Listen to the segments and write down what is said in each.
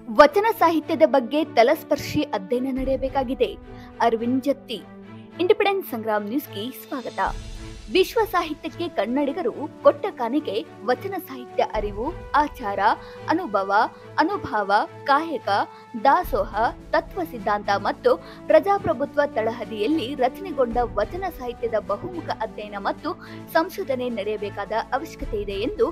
ವಚನ ಸಾಹಿತ್ಯದ ಬಗ್ಗೆ ತಲಸ್ಪರ್ಶಿ ಅಧ್ಯಯನ ನಡೆಯಬೇಕಾಗಿದೆ. ಅರವಿಂದ್ ಜತ್ತಿ. ಇಂಡಿಪೆಂಡೆಂಟ್ ಸಂಗ್ರಾಮ್ ನ್ಯೂಸ್ಗೆ ಸ್ವಾಗತ. ವಿಶ್ವ ಸಾಹಿತ್ಯಕ್ಕೆ ಕನ್ನಡಿಗರು ಕೊಟ್ಟ ಕಾಣಿಕೆ ವಚನ ಸಾಹಿತ್ಯ ಅರಿವು, ಆಚಾರ, ಅನುಭವ, ಅನುಭಾವ, ಕಾಯಕ, ದಾಸೋಹ, ತತ್ವ ಸಿದ್ಧಾಂತ ಮತ್ತು ಪ್ರಜಾಪ್ರಭುತ್ವ ತಳಹದಿಯಲ್ಲಿ ರಚನೆಗೊಂಡ ವಚನ ಸಾಹಿತ್ಯದ ಬಹುಮುಖ ಅಧ್ಯಯನ ಮತ್ತು ಸಂಶೋಧನೆ ನಡೆಯಬೇಕಾದ ಅವಶ್ಯಕತೆ ಇದೆ ಎಂದು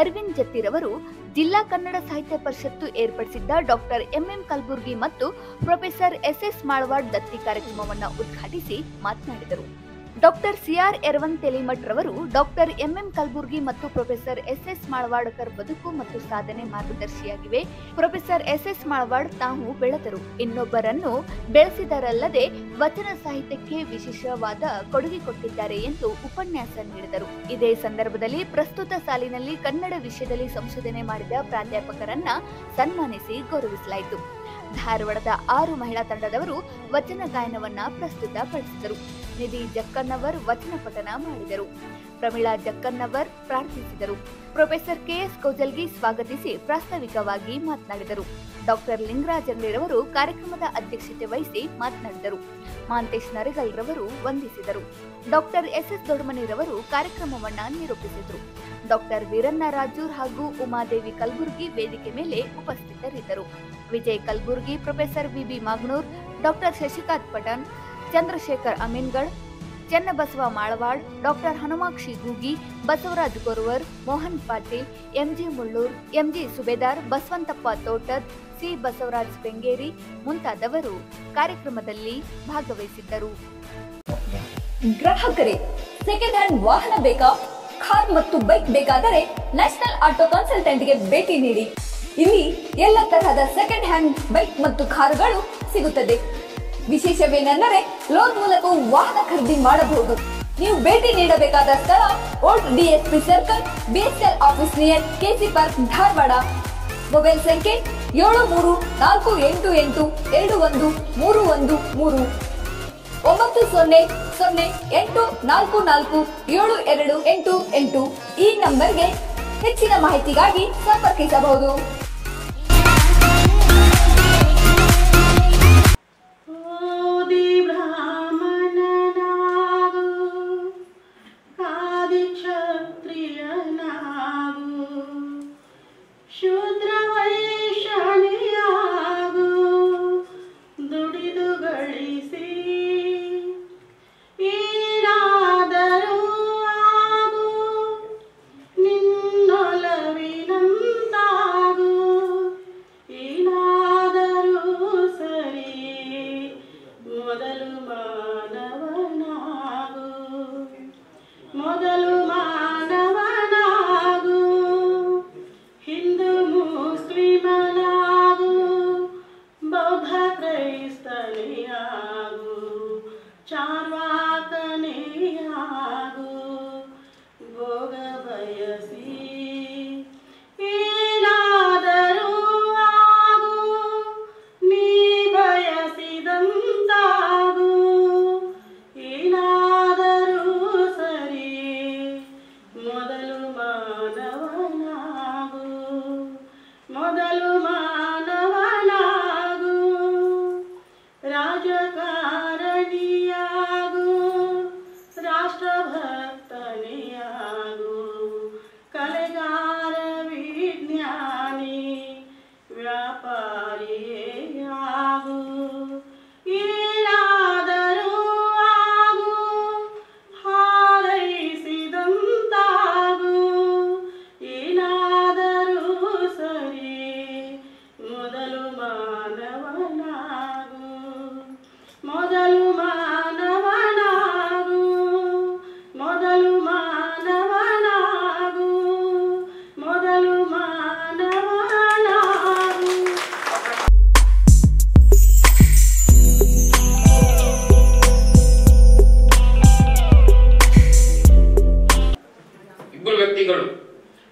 ಅರವಿಂದ್ ಜತ್ತಿರವರು ಜಿಲ್ಲಾ ಕನ್ನಡ ಸಾಹಿತ್ಯ ಪರಿಷತ್ತು ಏರ್ಪಡಿಸಿದ್ದ ಡಾಕ್ಟರ್ ಎಂಎಂ ಕಲಬುರ್ಗಿ ಮತ್ತು ಪ್ರೊಫೆಸರ್ ಎಸ್ಎಸ್ ಮಾಳವಾಡ್ ದತ್ತಿ ಕಾರ್ಯಕ್ರಮವನ್ನು ಉದ್ಘಾಟಿಸಿ ಮಾತನಾಡಿದರು. ಡಾಕ್ಟರ್ ಸಿಆರ್ ಎರವನ್ ತೆಲಿಮಠ್ ರವರು ಡಾಕ್ಟರ್ ಎಂಎಂ ಕಲಬುರ್ಗಿ ಮತ್ತು ಪ್ರೊಫೆಸರ್ ಎಸ್ಎಸ್ ಮಾಳವಾಡ್ಕರ್ ಬದುಕು ಮತ್ತು ಸಾಧನೆ ಮಾರ್ಗದರ್ಶಿಯಾಗಿವೆ. ಪ್ರೊಫೆಸರ್ ಎಸ್ಎಸ್ ಮಾಳವಾಡ್ ತಾವು ಬೆಳೆದರು, ಇನ್ನೊಬ್ಬರನ್ನು ಬೆಳೆಸಿದರಲ್ಲದೆ ವಚನ ಸಾಹಿತ್ಯಕ್ಕೆ ವಿಶೇಷವಾದ ಕೊಡುಗೆ ಕೊಟ್ಟಿದ್ದಾರೆ ಎಂದು ಉಪನ್ಯಾಸ ನೀಡಿದರು. ಇದೇ ಸಂದರ್ಭದಲ್ಲಿ ಪ್ರಸ್ತುತ ಸಾಲಿನಲ್ಲಿ ಕನ್ನಡ ವಿಷಯದಲ್ಲಿ ಸಂಶೋಧನೆ ಮಾಡಿದ ಪ್ರಾಧ್ಯಾಪಕರನ್ನ ಸನ್ಮಾನಿಸಿ ಗೌರವಿಸಲಾಯಿತು. ಧಾರವಾಡದ 6 ಮಹಿಳಾ ತಂಡದವರು ವಚನ ಗಾಯನವನ್ನ ಪ್ರಸ್ತುತಪಡಿಸಿದರು. ನಿಧಿ ಜಕ್ಕನ್ನವರ್ ವಚನ ಪಠನ ಮಾಡಿದರು. ಪ್ರಮೀಳಾ ಜಕ್ಕನ್ನವರ್ ಪ್ರಾರ್ಥಿಸಿದರು. ಪ್ರೊಫೆಸರ್ ಕೆಎಸ್ ಕೌಜಲ್ಗಿ ಸ್ವಾಗತಿಸಿ ಪ್ರಾಸ್ತಾವಿಕವಾಗಿ ಮಾತನಾಡಿದರು. ಡಾಕ್ಟರ್ ಲಿಂಗರಾಜ್ ಅಂಗಡಿರವರು ಕಾರ್ಯಕ್ರಮದ ಅಧ್ಯಕ್ಷತೆ ವಹಿಸಿ ಮಾತನಾಡಿದರು. ಮಾಂತೇಶ್ ನರಗಲ್ ರವರು ವಂದಿಸಿದರು. ಡಾಕ್ಟರ್ ಎಸ್ಎಸ್ ದೊಡ್ಡಮನಿರವರು ಕಾರ್ಯಕ್ರಮವನ್ನ ನಿರೂಪಿಸಿದರು. ಡಾಕ್ಟರ್ ವೀರಣ್ಣ ರಾಜೂರ್ ಹಾಗೂ ಉಮಾದೇವಿ ಕಲಬುರ್ಗಿ ವೇದಿಕೆ ಮೇಲೆ ಉಪಸ್ಥಿತರಿದ್ದರು. Vijay Kalaburgi, professor VB Maganur, doctor Shashikant Patan, Chandrashekhar Aminagad, Channabasava Malawad, doctor Hanumakshi Gogi, Basavaraj Goravar, Mohan Patil, MG Mullur, MG Subedar, Basavantappa Thotad, C Basavaraj Bengeri ಮುಂತಾದವರು ಕಾರ್ಯಕ್ರಮದಲ್ಲಿ ಭಾಗವಹಿಸಿದ್ದರು. ಗ್ರಾಹಕರೇ, ಸೆಕೆಂಡ್ ಹ್ಯಾಂಡ್ ವಾಹನ ಬೇಕಾ? ಕಾರ್ ಮತ್ತು ಬೈಕ್ ಬೇಕಾದರೆ ನ್ಯಾಷನಲ್ ಆಟೋ ಕನ್ಸಲ್ಟೆಂಟ್ಗೆ ಭೇಟಿ ನೀಡಿ. ಇಲ್ಲಿ ಎಲ್ಲ ತರಹದ ಸೆಕೆಂಡ್ ಹ್ಯಾಂಡ್ ಬೈಕ್ ಮತ್ತು ಕಾರುಗಳು ಸಿಗುತ್ತದೆ. ವಿಶೇಷವೇನೆಂದರೆ ಲೋನ್ ಮೂಲಕ ವಾಹನ ಖರೀದಿ ಮಾಡಬಹುದು. ನೀವು ಭೇಟಿ ನೀಡಬೇಕಾದ ಸ್ಥಳ old DSP circle, BSL office near KC park, Dharwad. Mobile ಸಂಖ್ಯೆ 7348821313 9008447288 ಈ ನಂಬರ್ಗೆ ಹೆಚ್ಚಿನ ಮಾಹಿತಿಗಾಗಿ ಸಂಪರ್ಕಿಸಬಹುದು.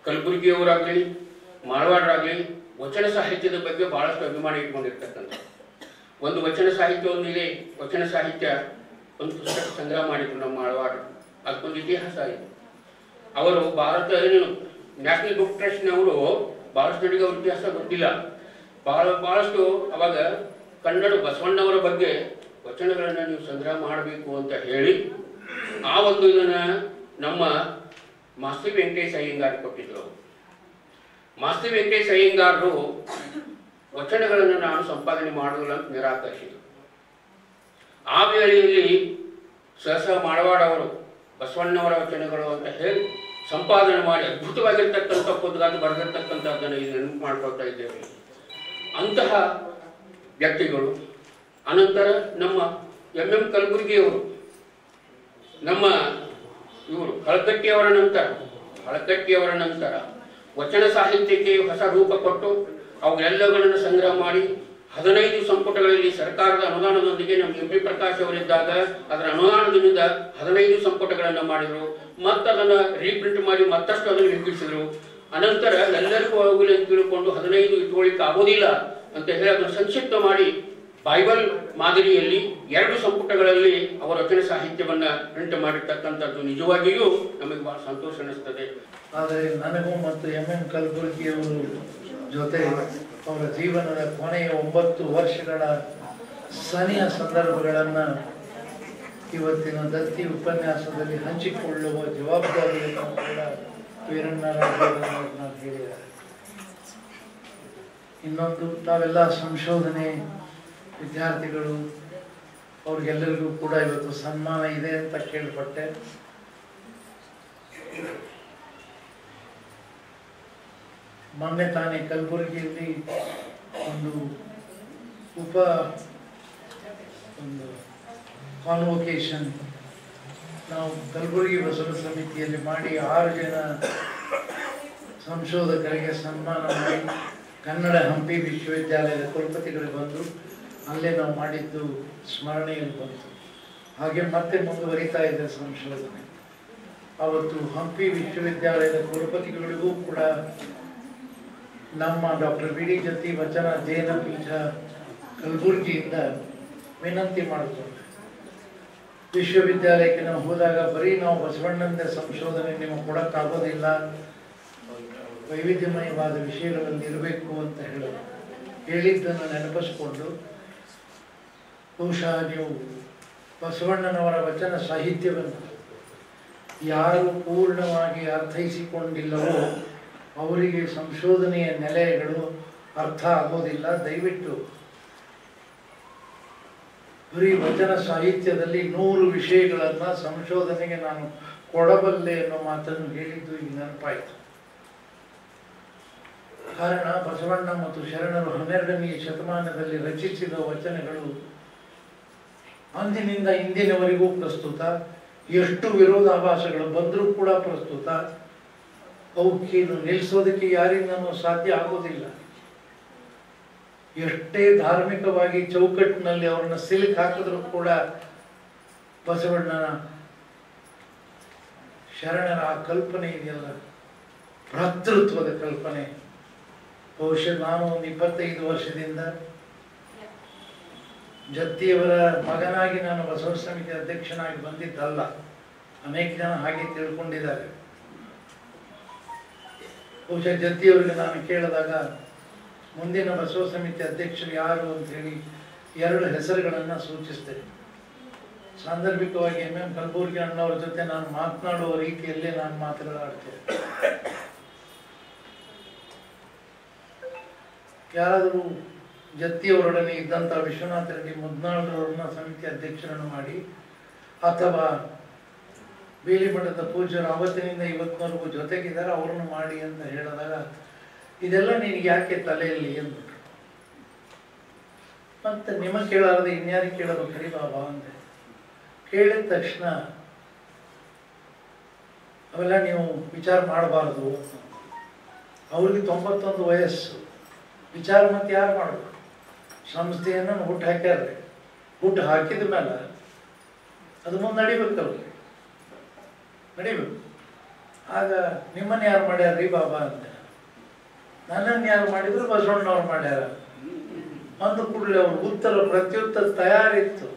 ಕಲಬುರ್ಗಿಯವರಾಗಲಿ ಮಾಳವಾಡರಾಗಲಿ ವಚನ ಸಾಹಿತ್ಯದ ಬಗ್ಗೆ ಬಹಳಷ್ಟು ಅಭಿಮಾನ ಇಟ್ಕೊಂಡಿರ್ತಕ್ಕಂಥ ಒಂದು ವಚನ ಸಾಹಿತ್ಯದಲ್ಲಿ ವಚನ ಸಾಹಿತ್ಯ ಒಂದು ಪುಸ್ತಕ ಸಂಗ್ರಹ ಮಾಡಿದ್ರು ನಮ್ಮ ಮಾಳವಾಡ. ಅದಕ್ಕೊಂದು ಇತಿಹಾಸ ಇದೆ. ಅವರು ಭಾರತ ನ್ಯಾಷನಲ್ ಬುಕ್ ಟ್ರಸ್ಟ್ನವರು ಬಹಳಷ್ಟು ಜನರಿಗೆ ಅವ್ರ ಇತಿಹಾಸ ಗೊತ್ತಿಲ್ಲ. ಬಹಳಷ್ಟು ಅವಾಗ ಕನ್ನಡ ಬಸವಣ್ಣವರ ಬಗ್ಗೆ ವಚನಗಳನ್ನು ನೀವು ಸಂಗ್ರಹ ಮಾಡಬೇಕು ಅಂತ ಹೇಳಿ ಆ ಒಂದು ಇದನ್ನು ನಮ್ಮ ಮಾಸ್ತಿ ವೆಂಕಟೇಶ್ ಅಯ್ಯಂಗಾರ್ ಕೊಟ್ಟಿದ್ರು. ಮಾಸ್ತಿ ವೆಂಕಟೇಶ್ ಅಯ್ಯಂಗಾರರು ವಚನಗಳನ್ನು ನಾನು ಸಂಪಾದನೆ ಮಾಡುವುದಿಲ್ಲ ಅಂತ ನಿರಾಕರಿಸಿದರು. ಆ ವೇಳೆಯಲ್ಲಿ ಸಹಸ ಮಾಡವಾಡ ಅವರು ಬಸವಣ್ಣವರ ವಚನಗಳು ಅಂತ ಹೇಳಿ ಸಂಪಾದನೆ ಮಾಡಿ ಅದ್ಭುತವಾಗಿರ್ತಕ್ಕಂಥ ಪುಸ್ತಕ ಬರೆದಿರ್ತಕ್ಕಂಥದ್ದನ್ನು ಇದು ನೆನಪು ಮಾಡ್ಕೊಳ್ತಾ ಇದ್ದೇವೆ. ಅಂತಹ ವ್ಯಕ್ತಿಗಳು. ಅನಂತರ ನಮ್ಮ ಎಂ ಕಲಬುರ್ಗಿಯವರು, ನಮ್ಮ ಇವರು ಹಳಕಟ್ಟಿಯವರ ನಂತರ ವಚನ ಸಾಹಿತ್ಯಕ್ಕೆ ಹೊಸ ರೂಪ ಕೊಟ್ಟು ಅವುಗಳೆಲ್ಲಗಳನ್ನು ಸಂಗ್ರಹ ಮಾಡಿ 15 ಸಂಪುಟಗಳಲ್ಲಿ ಸರ್ಕಾರದ ಅನುದಾನದೊಂದಿಗೆ ನಮ್ಮ ಎಂ ಪಿ ಪ್ರಕಾಶ್ ಅವರಿದ್ದಾಗ ಅದರ ಅನುದಾನದಿಂದ 15 ಸಂಪುಟಗಳನ್ನು ಮಾಡಿದರು. ಮತ್ತು ಅದನ್ನು ರೀಪ್ರಿಂಟ್ ಮಾಡಿ ಮತ್ತಷ್ಟು ಅದನ್ನು ವಿಂಗಡಿಸಿದರು. ಅನಂತರ ಎಲ್ಲರಿಗೂ ಹೋಗಲಿ ಅಂತ ತಿಳ್ಕೊಂಡು 15 ಇಟ್ಕೊಳ್ಳಿಕ್ಕೆ ಆಗೋದಿಲ್ಲ ಅಂತ ಹೇಳಿ ಅದನ್ನು ಸಂಕ್ಷಿಪ್ತ ಮಾಡಿ ಬೈಬಲ್ ಮಾದರಿಯಲ್ಲಿ 2 ಸಂಪುಟಗಳಲ್ಲಿ ಅವರ ವಚನ ಸಾಹಿತ್ಯವನ್ನು ಪ್ರಿಂಟ್ ಮಾಡಿರ್ತಕ್ಕಂಥದ್ದು ನಿಜವಾಗಿಯೂ ನಮಗೆ ಬಹಳ ಸಂತೋಷ ಅನಿಸ್ತದೆ. ಆದರೆ ನನಗೂ ಮತ್ತು ಎಂ ಕಲಬುರ್ಗಿಯವರು ಜೊತೆ ಅವರ ಜೀವನದ ಕೊನೆಯ 9 ವರ್ಷಗಳ ಸನಿಹ ಸಂದರ್ಭಗಳನ್ನು ಇವತ್ತಿನ ದತ್ತಿ ಉಪನ್ಯಾಸದಲ್ಲಿ ಹಂಚಿಕೊಳ್ಳುವ ಜವಾಬ್ದಾರಿಯನ್ನು ಕೂಡ ವೀರಣ್ಣರಾಜರು ಹೇಳಿದ್ದಾರೆ. ಇನ್ನೊಂದು, ತಾವೆಲ್ಲ ಸಂಶೋಧನೆ ವಿದ್ಯಾರ್ಥಿಗಳು, ಅವ್ರಿಗೆಲ್ಲರಿಗೂ ಕೂಡ ಇವತ್ತು ಸನ್ಮಾನ ಇದೆ ಅಂತ ಕೇಳ್ಪಟ್ಟೆ. ಮೊನ್ನೆ ತಾನೇ ಕಲಬುರಗಿಯಲ್ಲಿ ಒಂದು ಕಾನ್ವೊಕೇಶನ್ ನಾವು ಕಲಬುರಗಿ ಬಸವ ಸಮಿತಿಯಲ್ಲಿ ಮಾಡಿ 6 ಜನ ಸಂಶೋಧಕರಿಗೆ ಸನ್ಮಾನ ಮಾಡಿ ಕನ್ನಡ ಹಂಪಿ ವಿಶ್ವವಿದ್ಯಾಲಯದ ಕುಲಪತಿಗಳು ಬಂದು ಅಲ್ಲೇ ನಾವು ಮಾಡಿದ್ದು ಸ್ಮರಣೆಯಲ್ಲಿ ಬಂತು. ಹಾಗೆ ಮತ್ತೆ ಮುಂದುವರಿತಾ ಇದೆ ಸಂಶೋಧನೆ. ಅವತ್ತು ಹಂಪಿ ವಿಶ್ವವಿದ್ಯಾಲಯದ ಕುಲಪತಿಗಳಿಗೂ ಕೂಡ ನಮ್ಮ ಡಾಕ್ಟರ್ ಬಿ ಡಿ ಜತ್ತಿ ವಚನ ಅಧ್ಯಯನ ಪೀಠ ಕಲಬುರಗಿಯಿಂದ ವಿನಂತಿ ಮಾಡಿಕೊಂಡೆ. ವಿಶ್ವವಿದ್ಯಾಲಯಕ್ಕೆ ನಾವು ಹೋದಾಗ ಬರೀ ನಾವು ಬಸವಣ್ಣನ ಸಂಶೋಧನೆ ನಿಮಗೆ ಕೊಡೋಕ್ಕಾಗೋದಿಲ್ಲ, ವೈವಿಧ್ಯಮಯವಾದ ವಿಷಯಗಳಲ್ಲಿ ಇರಬೇಕು ಅಂತ ಹೇಳಿದ್ದನ್ನು ನೆನಪಿಸ್ಕೊಂಡು, ಬಹುಶಃ ನೀವು ಬಸವಣ್ಣನವರ ವಚನ ಸಾಹಿತ್ಯವನ್ನು ಯಾರು ಪೂರ್ಣವಾಗಿ ಅರ್ಥೈಸಿಕೊಂಡಿಲ್ಲವೋ ಅವರಿಗೆ ಸಂಶೋಧನೆಯ ನೆಲೆಗಳು ಅರ್ಥ ಆಗೋದಿಲ್ಲ. ದಯವಿಟ್ಟು ಬರೀ ವಚನ ಸಾಹಿತ್ಯದಲ್ಲಿ 100 ವಿಷಯಗಳನ್ನು ಸಂಶೋಧನೆಗೆ ನಾನು ಕೊಡಬಲ್ಲೆ ಅನ್ನೋ ಮಾತನ್ನು ಹೇಳಿದ್ದು ಈಗ ನೆನಪಾಯಿತು. ಕಾರಣ, ಬಸವಣ್ಣ ಮತ್ತು ಶರಣರು 12ನೇ ಶತಮಾನದಲ್ಲಿ ರಚಿಸಿದ ವಚನಗಳು ಅಂದಿನಿಂದ ಇಂದಿನವರೆಗೂ ಪ್ರಸ್ತುತ. ಎಷ್ಟು ವಿರೋಧಾಭಾಸಗಳು ಬಂದರೂ ಕೂಡ ಪ್ರಸ್ತುತ. ಅವಕ್ಕೆ ನಿಲ್ಲಿಸೋದಕ್ಕೆ ಯಾರಿಂದನೂ ಸಾಧ್ಯ ಆಗೋದಿಲ್ಲ. ಎಷ್ಟೇ ಧಾರ್ಮಿಕವಾಗಿ ಚೌಕಟ್ಟಿನಲ್ಲಿ ಅವ್ರನ್ನ ಸಿಲುಕ್ ಹಾಕಿದ್ರು ಕೂಡ ಬಸವಣ್ಣನ ಶರಣರ ಆ ಕಲ್ಪನೆ ಇದೆಯಲ್ಲ, ಭ್ರಾತೃತ್ವದ ಕಲ್ಪನೆ. ಬಹುಶಃ ನಾನು ಒಂದು 25 ವರ್ಷದಿಂದ ಜತ್ತಿಯವರ ಮಗನಾಗಿ ನಾನು ಬಸವ ಸಮಿತಿ ಅಧ್ಯಕ್ಷನಾಗಿ ಬಂದಿದ್ದಲ್ಲ. ಅನೇಕ ಜನ ಹಾಗೆ ತಿಳ್ಕೊಂಡಿದ್ದಾರೆ. ಬಹುಶಃ ಜತ್ತಿಯವರಿಗೆ ನಾನು ಕೇಳಿದಾಗ ಮುಂದಿನ ಬಸವ ಸಮಿತಿ ಅಧ್ಯಕ್ಷರು ಯಾರು ಅಂತ ಹೇಳಿ 2 ಹೆಸರುಗಳನ್ನು ಸೂಚಿಸ್ತೇನೆ. ಸಾಂದರ್ಭಿಕವಾಗಿ ಎಂ ಕಲಬುರ್ಗಿ ಅಣ್ಣವ್ರ ಜೊತೆ ನಾನು ಮಾತನಾಡುವ ರೀತಿಯಲ್ಲೇ ನಾನು ಮಾತನಾಡ್ತೇನೆ. ಯಾರಾದರೂ ಜತ್ತಿಯವರೊಡನೆ ಇದ್ದಂಥ ವಿಶ್ವನಾಥ ರೆಡ್ಡಿ ಮುದ್ನಾಳ್ರವ್ರನ್ನ ಸಮಿತಿ ಅಧ್ಯಕ್ಷರನ್ನು ಮಾಡಿ, ಅಥವಾ ಬೇಲಿಮಠದ ಪೂಜ್ಯರು ಅವತ್ತಿನಿಂದ ಇವತ್ತಿನವರೆಗೂ ಜೊತೆಗಿದ್ದಾರೆ ಅವ್ರನ್ನು ಮಾಡಿ ಅಂತ ಹೇಳಿದಾಗ, ಇದೆಲ್ಲ ನಿನಗೆ ಯಾಕೆ ತಲೆಯಲ್ಲಿ ಅಂದ್ಬಿಟ್ರು. ಮತ್ತೆ ನಿಮ್ಮ ಕೇಳಾರದೆ ಇನ್ಯಾರಿಗೆ ಕೇಳೋದು ಕರಿ ಬಾಬಾ ಅಂದೆ. ಕೇಳಿದ ತಕ್ಷಣ ಅವೆಲ್ಲ ನೀವು ವಿಚಾರ ಮಾಡಬಾರ್ದು, ಅವ್ರಿಗೆ 91 ವಯಸ್ಸು, ವಿಚಾರ ಮತ್ತೆ ಯಾರು ಮಾಡಬೇಕು? ಸಂಸ್ಥೆಯನ್ನು ಹುಟ್ಟು ಹಾಕ್ಯಾರ್ರಿ. ಹುಟ್ಟು ಹಾಕಿದ ಮೇಲೆ ಅದು ಮುಂದೆ ನಡಿಬೇಕಲ್ರಿ, ನಡಿಬೇಕು. ಆಗ ನಿಮ್ಮನ್ನು ಯಾರು ಮಾಡ್ಯಾರ್ರಿ ಬಾಬಾ ಅಂತ. ನನ್ನನ್ನು ಯಾರು ಮಾಡಿದ್ರು? ಬಸವಣ್ಣವ್ರು ಮಾಡ್ಯಾರ ಅಂದ ಕೂಡಲೇ ಅವ್ರ ಉತ್ತರ ಪ್ರತ್ಯುತ್ತರ ತಯಾರಿತ್ತು.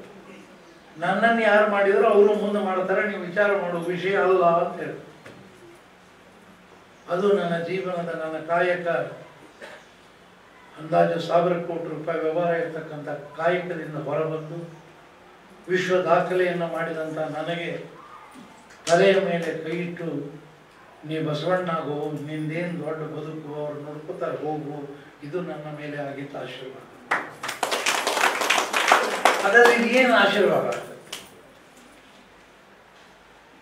ನನ್ನನ್ನು ಯಾರು ಮಾಡಿದ್ರು ಅವರು ಮುಂದೆ ಮಾಡ್ತಾರೆ, ನೀವು ವಿಚಾರ ಮಾಡುವ ವಿಷಯ ಅಲ್ಲ ಅಂತ ಹೇಳಿ. ಅದು ನನ್ನ ಜೀವನದ, ನನ್ನ ಕಾಯಕ ಅಂದಾಜು 1000 ಕೋಟಿ ರೂಪಾಯಿ ವ್ಯವಹಾರ ಇರ್ತಕ್ಕಂಥ ಕಾಯಕದಿಂದ ಹೊರಬಂದು ವಿಶ್ವ ದಾಖಲೆಯನ್ನು ಮಾಡಿದಂಥ ನನಗೆ ತಲೆಯ ಮೇಲೆ ಕೈ ಇಟ್ಟು ನೀ ಬಸವಣ್ಣಾಗೋ, ನಿಂದೇನು ದೊಡ್ಡ ಬದುಕು, ಅವ್ರು ನೋಡ್ಕೋತಾರೆ ಹೋಗು, ಇದು ನನ್ನ ಮೇಲೆ ಆಗಿದ್ದ ಆಶೀರ್ವಾದ. ಹಾಗಾದ್ರೆ ಏನು ಆಶೀರ್ವಾದ?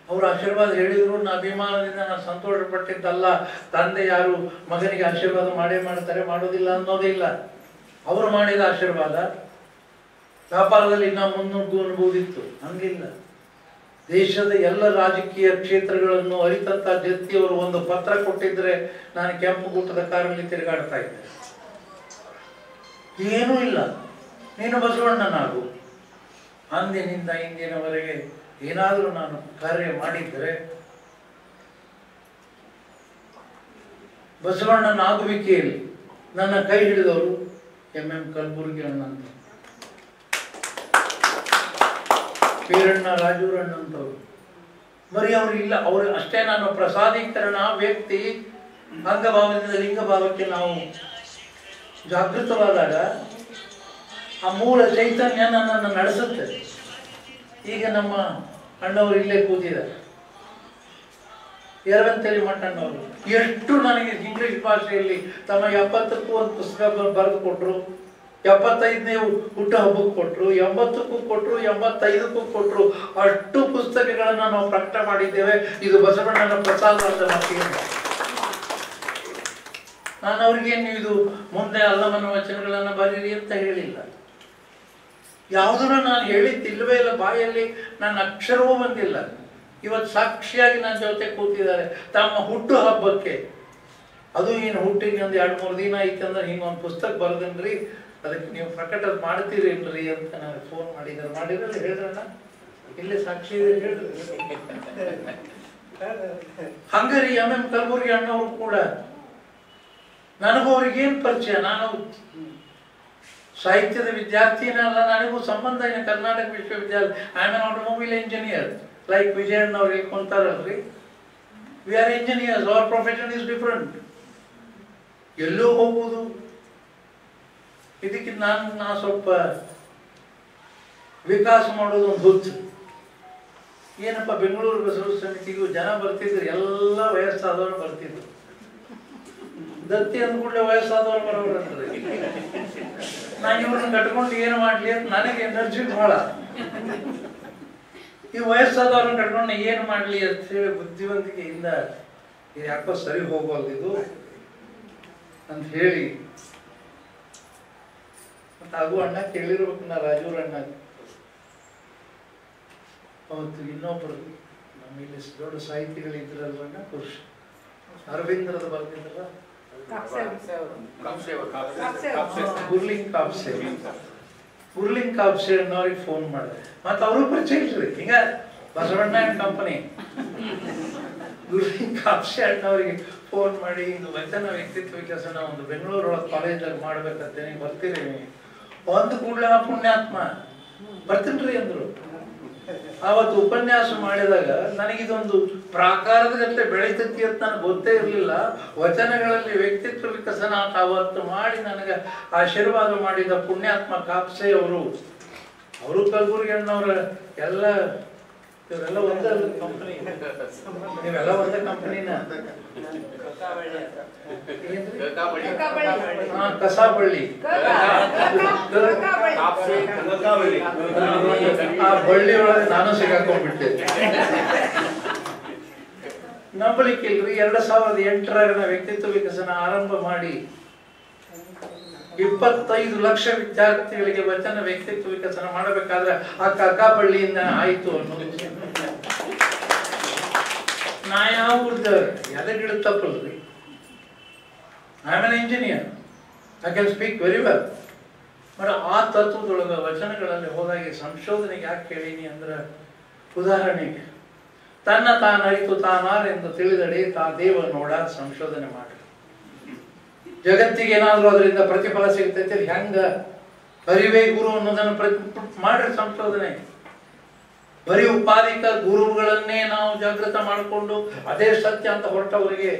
ಅವ್ರ ಆಶೀರ್ವಾದ ಹೇಳಿದ್ರು, ನಾ ಅಭಿಮಾನದಿಂದ ನಾನು ಸಂತೋಷ ಪಟ್ಟಿದ್ದಲ್ಲ. ತಂದೆ ಯಾರು ಮಗನಿಗೆ ಆಶೀರ್ವಾದ ಮಾಡೇ ಮಾಡ್ತಾರೆ, ಮಾಡೋದಿಲ್ಲ ಅನ್ನೋದಿಲ್ಲ. ಅವರು ಮಾಡಿದ ಆಶೀರ್ವಾದ ವ್ಯಾಪಾರದಲ್ಲಿ ಇನ್ನೂ ಮುನ್ನುಗ್ಗು ಅನ್ಬೋದಿತ್ತು, ಹಂಗಿಲ್ಲ. ದೇಶದ ಎಲ್ಲ ರಾಜಕೀಯ ಕ್ಷೇತ್ರಗಳನ್ನು ಅರಿತಂತ ಜತ್ತಿಯವರು ಒಂದು ಪತ್ರ ಕೊಟ್ಟಿದ್ರೆ ನಾನು ಕೆಂಪು ಗುಟ್ಟದ ಕಾರಲ್ಲಿ ತಿರುಗಾಡ್ತಾ ಇದ್ದೆ. ಏನೂ ಇಲ್ಲ, ನೀನು ಬಸವಣ್ಣನಾಗು. ಅಂದಿನಿಂದ ಇಂದಿನವರೆಗೆ ಏನಾದರೂ ನಾನು ಕಾರ್ಯ ಮಾಡಿದರೆ ಬಸವಣ್ಣನಾಗುವಿಕೆಯಲ್ಲಿ ನನ್ನ ಕೈ ಹಿಡಿದವರು MM ಕಲಬುರ್ಗಿ ಅಣ್ಣಂತ, ಪೀರಣ್ಣ ರಾಜೂರಣ್ಣಂತವ್ರು. ಬರೀ ಅವ್ರು ಇಲ್ಲ, ಅವರು ಅಷ್ಟೇ. ನಾನು ಪ್ರಸಾದೀಕರಣ ವ್ಯಕ್ತಿ ಅಂಗಭಾವದಿಂದ ಲಿಂಗಭಾವಕ್ಕೆ ನಾವು ಜಾಗೃತವಾದಾಗ ಆ ಮೂಲ ಚೈತನ್ಯ ನನ್ನನ್ನು ನಡೆಸುತ್ತೆ. ಈಗ ನಮ್ಮ ಅಣ್ಣವರು ಇಲ್ಲೇ ಕೂತಿದ್ದಾರೆ, ಎರವಂತೇಳಿ ಮಟ್ಟಣ್ಣವರು. ಎಷ್ಟು ನನಗೆ ಇಂಗ್ಲಿಷ್ ಭಾಷೆಯಲ್ಲಿ ತಮ್ಮ 70ಕ್ಕೂ ಒಂದು ಪುಸ್ತಕ ಬರೆದು ಕೊಟ್ಟರು, 75ನೇ ಹುಟ್ಟು ಹಬ್ಬಕ್ಕೆ ಕೊಟ್ಟರು, 80ಕ್ಕೂ ಕೊಟ್ಟರು, 85ಕ್ಕೂ ಕೊಟ್ಟರು. ಅಷ್ಟು ಪುಸ್ತಕಗಳನ್ನು ನಾವು ಪ್ರಕಟ ಮಾಡಿದ್ದೇವೆ. ಇದು ಬಸವಣ್ಣನ ಪ್ರಸಾದ ಅಂತ ಮಟ್ಟಿಗೆ. ನಾನು ಅವ್ರಿಗೇನು ಇದು ಮುಂದೆ ಅಲ್ಲಮನ ವಚನಗಳನ್ನು ಬರೀರಿ ಅಂತ ಹೇಳಿಲ್ಲ. ಯಾವುದನ್ನು ನಾನು ಹೇಳಿದ್ದಿಲ್ವೇ ಇಲ್ಲ, ಬಾಯಲ್ಲಿ ನನ್ನ ಅಕ್ಷರವೂ ಬಂದಿಲ್ಲ. ಇವತ್ತು ಸಾಕ್ಷಿಯಾಗಿ ನನ್ನ ಜೊತೆ ಕೂತಿದ್ದಾರೆ. ತಮ್ಮ ಹುಟ್ಟು ಹಬ್ಬಕ್ಕೆ, ಅದು ಏನು ಹುಟ್ಟಿಗೆ ಒಂದು 2-3 ದಿನ ಐತಂದ್ರೆ ಹಿಂಗೊಂದು ಪುಸ್ತಕ ಬರೆದನ್ರಿ, ಅದಕ್ಕೆ ನೀವು ಪ್ರಕಟ ಮಾಡ್ತೀರೇನ್ರಿ ಅಂತ ನನಗೆ ಫೋನ್ ಮಾಡಿದ್ದಾರೆ. ಮಾಡಿದ್ರಲ್ಲಿ ಹೇಳ್ರಣ್ಣ, ಇಲ್ಲೇ ಸಾಕ್ಷಿ ಇದೆ ಹೇಳ್ರಿ. ಹಂಗಾರಿ MM ಕಲಬುರ್ಗಿ ಅಣ್ಣವರು ಕೂಡ ನನಗೂ ಅವ್ರಿಗೇನು ಪರಿಚಯ, ನಾನು ಸಾಹಿತ್ಯದ ವಿದ್ಯಾರ್ಥಿನಲ್ಲ, ನನಗೂ ಸಂಬಂಧ ಏನು. ಕರ್ನಾಟಕ ವಿಶ್ವವಿದ್ಯಾಲಯ, I am an automobile engineer, like ವಿಜಯಣ್ಣ ಅವ್ರು ಹೇಳ್ಕೊಂತಾರಲ್ರಿ. We are engineers, our profession is different. ಎಲ್ಲೋ ಹೋಗುವುದು. ಇದಕ್ಕೆ ನಾನು ಸ್ವಲ್ಪ ವಿಕಾಸ ಮಾಡೋದು ಒಂದು ಹುಚ್ಚು. ಏನಪ್ಪ, ಬೆಂಗಳೂರು ಬಸವ ಸಮಿತಿಗೂ ಜನ ಬರ್ತಿದ್ರು, ಎಲ್ಲ ವಯಸ್ಸಾದವರು ಬರ್ತಿದ್ರು. ದತ್ತಿ ಅಂದ್ಕೂಡಲೇ ವಯಸ್ಸಾದವ್ರು ಬರೋರು ಅಂತಾರೆ. ನಾನು ಇವ್ರನ್ನ ಕಟ್ಕೊಂಡು ಏನು ಮಾಡ್ಲಿ ಅಂತ ನನಗೆ ಎನರ್ಜಿ ಬಹಳ. ಈ ವಯಸ್ಸಾದವ್ರನ್ನ ಕಟ್ಕೊಂಡು ಏನು ಮಾಡ್ಲಿ ಅಂತ ಹೇಳಿ ಬುದ್ಧಿವಂತಿಕೆಯಿಂದ ಯಾಕೋ ಸರಿ ಹೋಗೋದು ಇದು ಅಂತ ಹೇಳಿ, ಮತ್ತೆ ಹಾಗೂ ಅಣ್ಣ ಕೇಳಿರ್ಬೇಕು, ನಾ ರಾಜೂರ್ ಅಣ್ಣ. ಅವತ್ತು ಇನ್ನೊಬ್ಬರು ನಮ್ಮಲ್ಲಿ ದೊಡ್ಡ ಸಾಹಿತಿಗಳಿದ್ರಲ್ವಣ್ಣ, ಪುರುಷ ಅರವಿಂದ್ರದ ಬರ್ತಿದ್ರಲ್ಲ, ಗುರ್ಲಿಂಗ್ ಕಾಪ್ಸೆ ಅನ್ನೋರಿಗೆ ಫೋನ್ ಮಾಡಿದೆ. ಮತ್ತೆ ಅವರು ಪರಿಚಯ ಇಲ್ರಿ, ಹಿಂಗ ಬಸವಣ್ಣ ಕಂಪನಿ. ಗುರ್ಲಿಂಗ್ ಕಾಪ್ಸೆ ಅಣ್ಣವರಿಗೆ ಫೋನ್ ಮಾಡಿ, ಇದು ವಚನ ವ್ಯಕ್ತಿತ್ವ ವಿಕಸನ ಒಂದು ಬೆಂಗಳೂರೊಳಗೆ ಕಾಲೇಜಲ್ಲಿ ಮಾಡ್ಬೇಕಂತೇನೆ, ಬರ್ತೀರಿ? ಒಂದು ಕೂಡಲೇ ಆ ಪುಣ್ಯಾತ್ಮ ಬರ್ತೀನ್ರಿ ಅಂದ್ರು. ಆವತ್ತು ಉಪನ್ಯಾಸ ಮಾಡಿದಾಗ ನನಗಿದೊಂದು ಪ್ರಾಕಾರದ ಗಟ್ಟಲೆ ಬೆಳೀತೈತಿ ಅಂತ ನನಗೆ ಗೊತ್ತೇ ಇರಲಿಲ್ಲ. ವಚನಗಳಲ್ಲಿ ವ್ಯಕ್ತಿತ್ವ ವಿಕಸನ ಅಂತ ಅವತ್ತು ಮಾಡಿ ನನಗೆ ಆಶೀರ್ವಾದ ಮಾಡಿದ ಪುಣ್ಯಾತ್ಮ ಕಾಪ್ಸೆ ಅವರು ಕಲಬುರ್ಗಿ ಅಣ್ಣವ್ರ ಎಲ್ಲ ಇವರೆಲ್ಲ ಒಂದೇ ಕಂಪನಿ. ನೀವೆಲ್ಲ ಒಂದೇ ಕಂಪನಿನ? ಕಸಾಬಳ್ಳಿ. ಆ ಬಳ್ಳಿ ಒಳಗೆ ನಾನು ಸಿಗಾಕೊಂಡ್ಬಿಟ್ಟೆ. ನಂಬಲಿಕ್ಕಿಲ್ರಿ, 2008 ವ್ಯಕ್ತಿತ್ವ ವಿಕಸನ ಆರಂಭ ಮಾಡಿ 25 ಲಕ್ಷ ವಿದ್ಯಾರ್ಥಿಗಳಿಗೆ ವಚನ ವ್ಯಕ್ತಿತ್ವ ವಿಕಸನ ಮಾಡಬೇಕಾದ್ರೆ ಆ ಕಗ್ಗಾಬಳ್ಳಿಯಿಂದ ಆಯ್ತು ಅನ್ನೋದು. ನಾ ಯಾವ ಎದೆ ಗಿಡ ತಪ್ಪಲ್ರಿ. I am an engineer, I can speak very well. But ಆ ತತ್ವದೊಳಗೆ ವಚನಗಳಲ್ಲಿ ಹೋದಾಗೆ ಸಂಶೋಧನೆಗೆ ಯಾಕೆ ಕೇಳೀನಿ ಅಂದ್ರೆ, ಉದಾಹರಣೆಗೆ ತನ್ನ ತಾನರಿತು ತಾನಾರೆಂದು ತಿಳಿದಡೆ ತಾ ದೇವ ನೋಡ ಸಂಶೋಧನೆ ಮಾಡಿ. ಜಗತ್ತಿಗೆ ಏನಾದ್ರೂ ಅದರಿಂದ ಪ್ರತಿಫಲ ಸಿಗ್ತೈತೆ, ಹೆಂಗ ಅರಿವೇ ಗುರು ಅನ್ನೋದನ್ನು ಮಾಡ್ರಿ ಸಂಶೋಧನೆ. ಬರೀ ಉಪಾಧಿಕ ಗುರುಗಳನ್ನೇ ನಾವು ಜಾಗೃತ ಮಾಡಿಕೊಂಡು ಅದೇ ಸತ್ಯ ಅಂತ ಹೊರಟವರಿಗೆ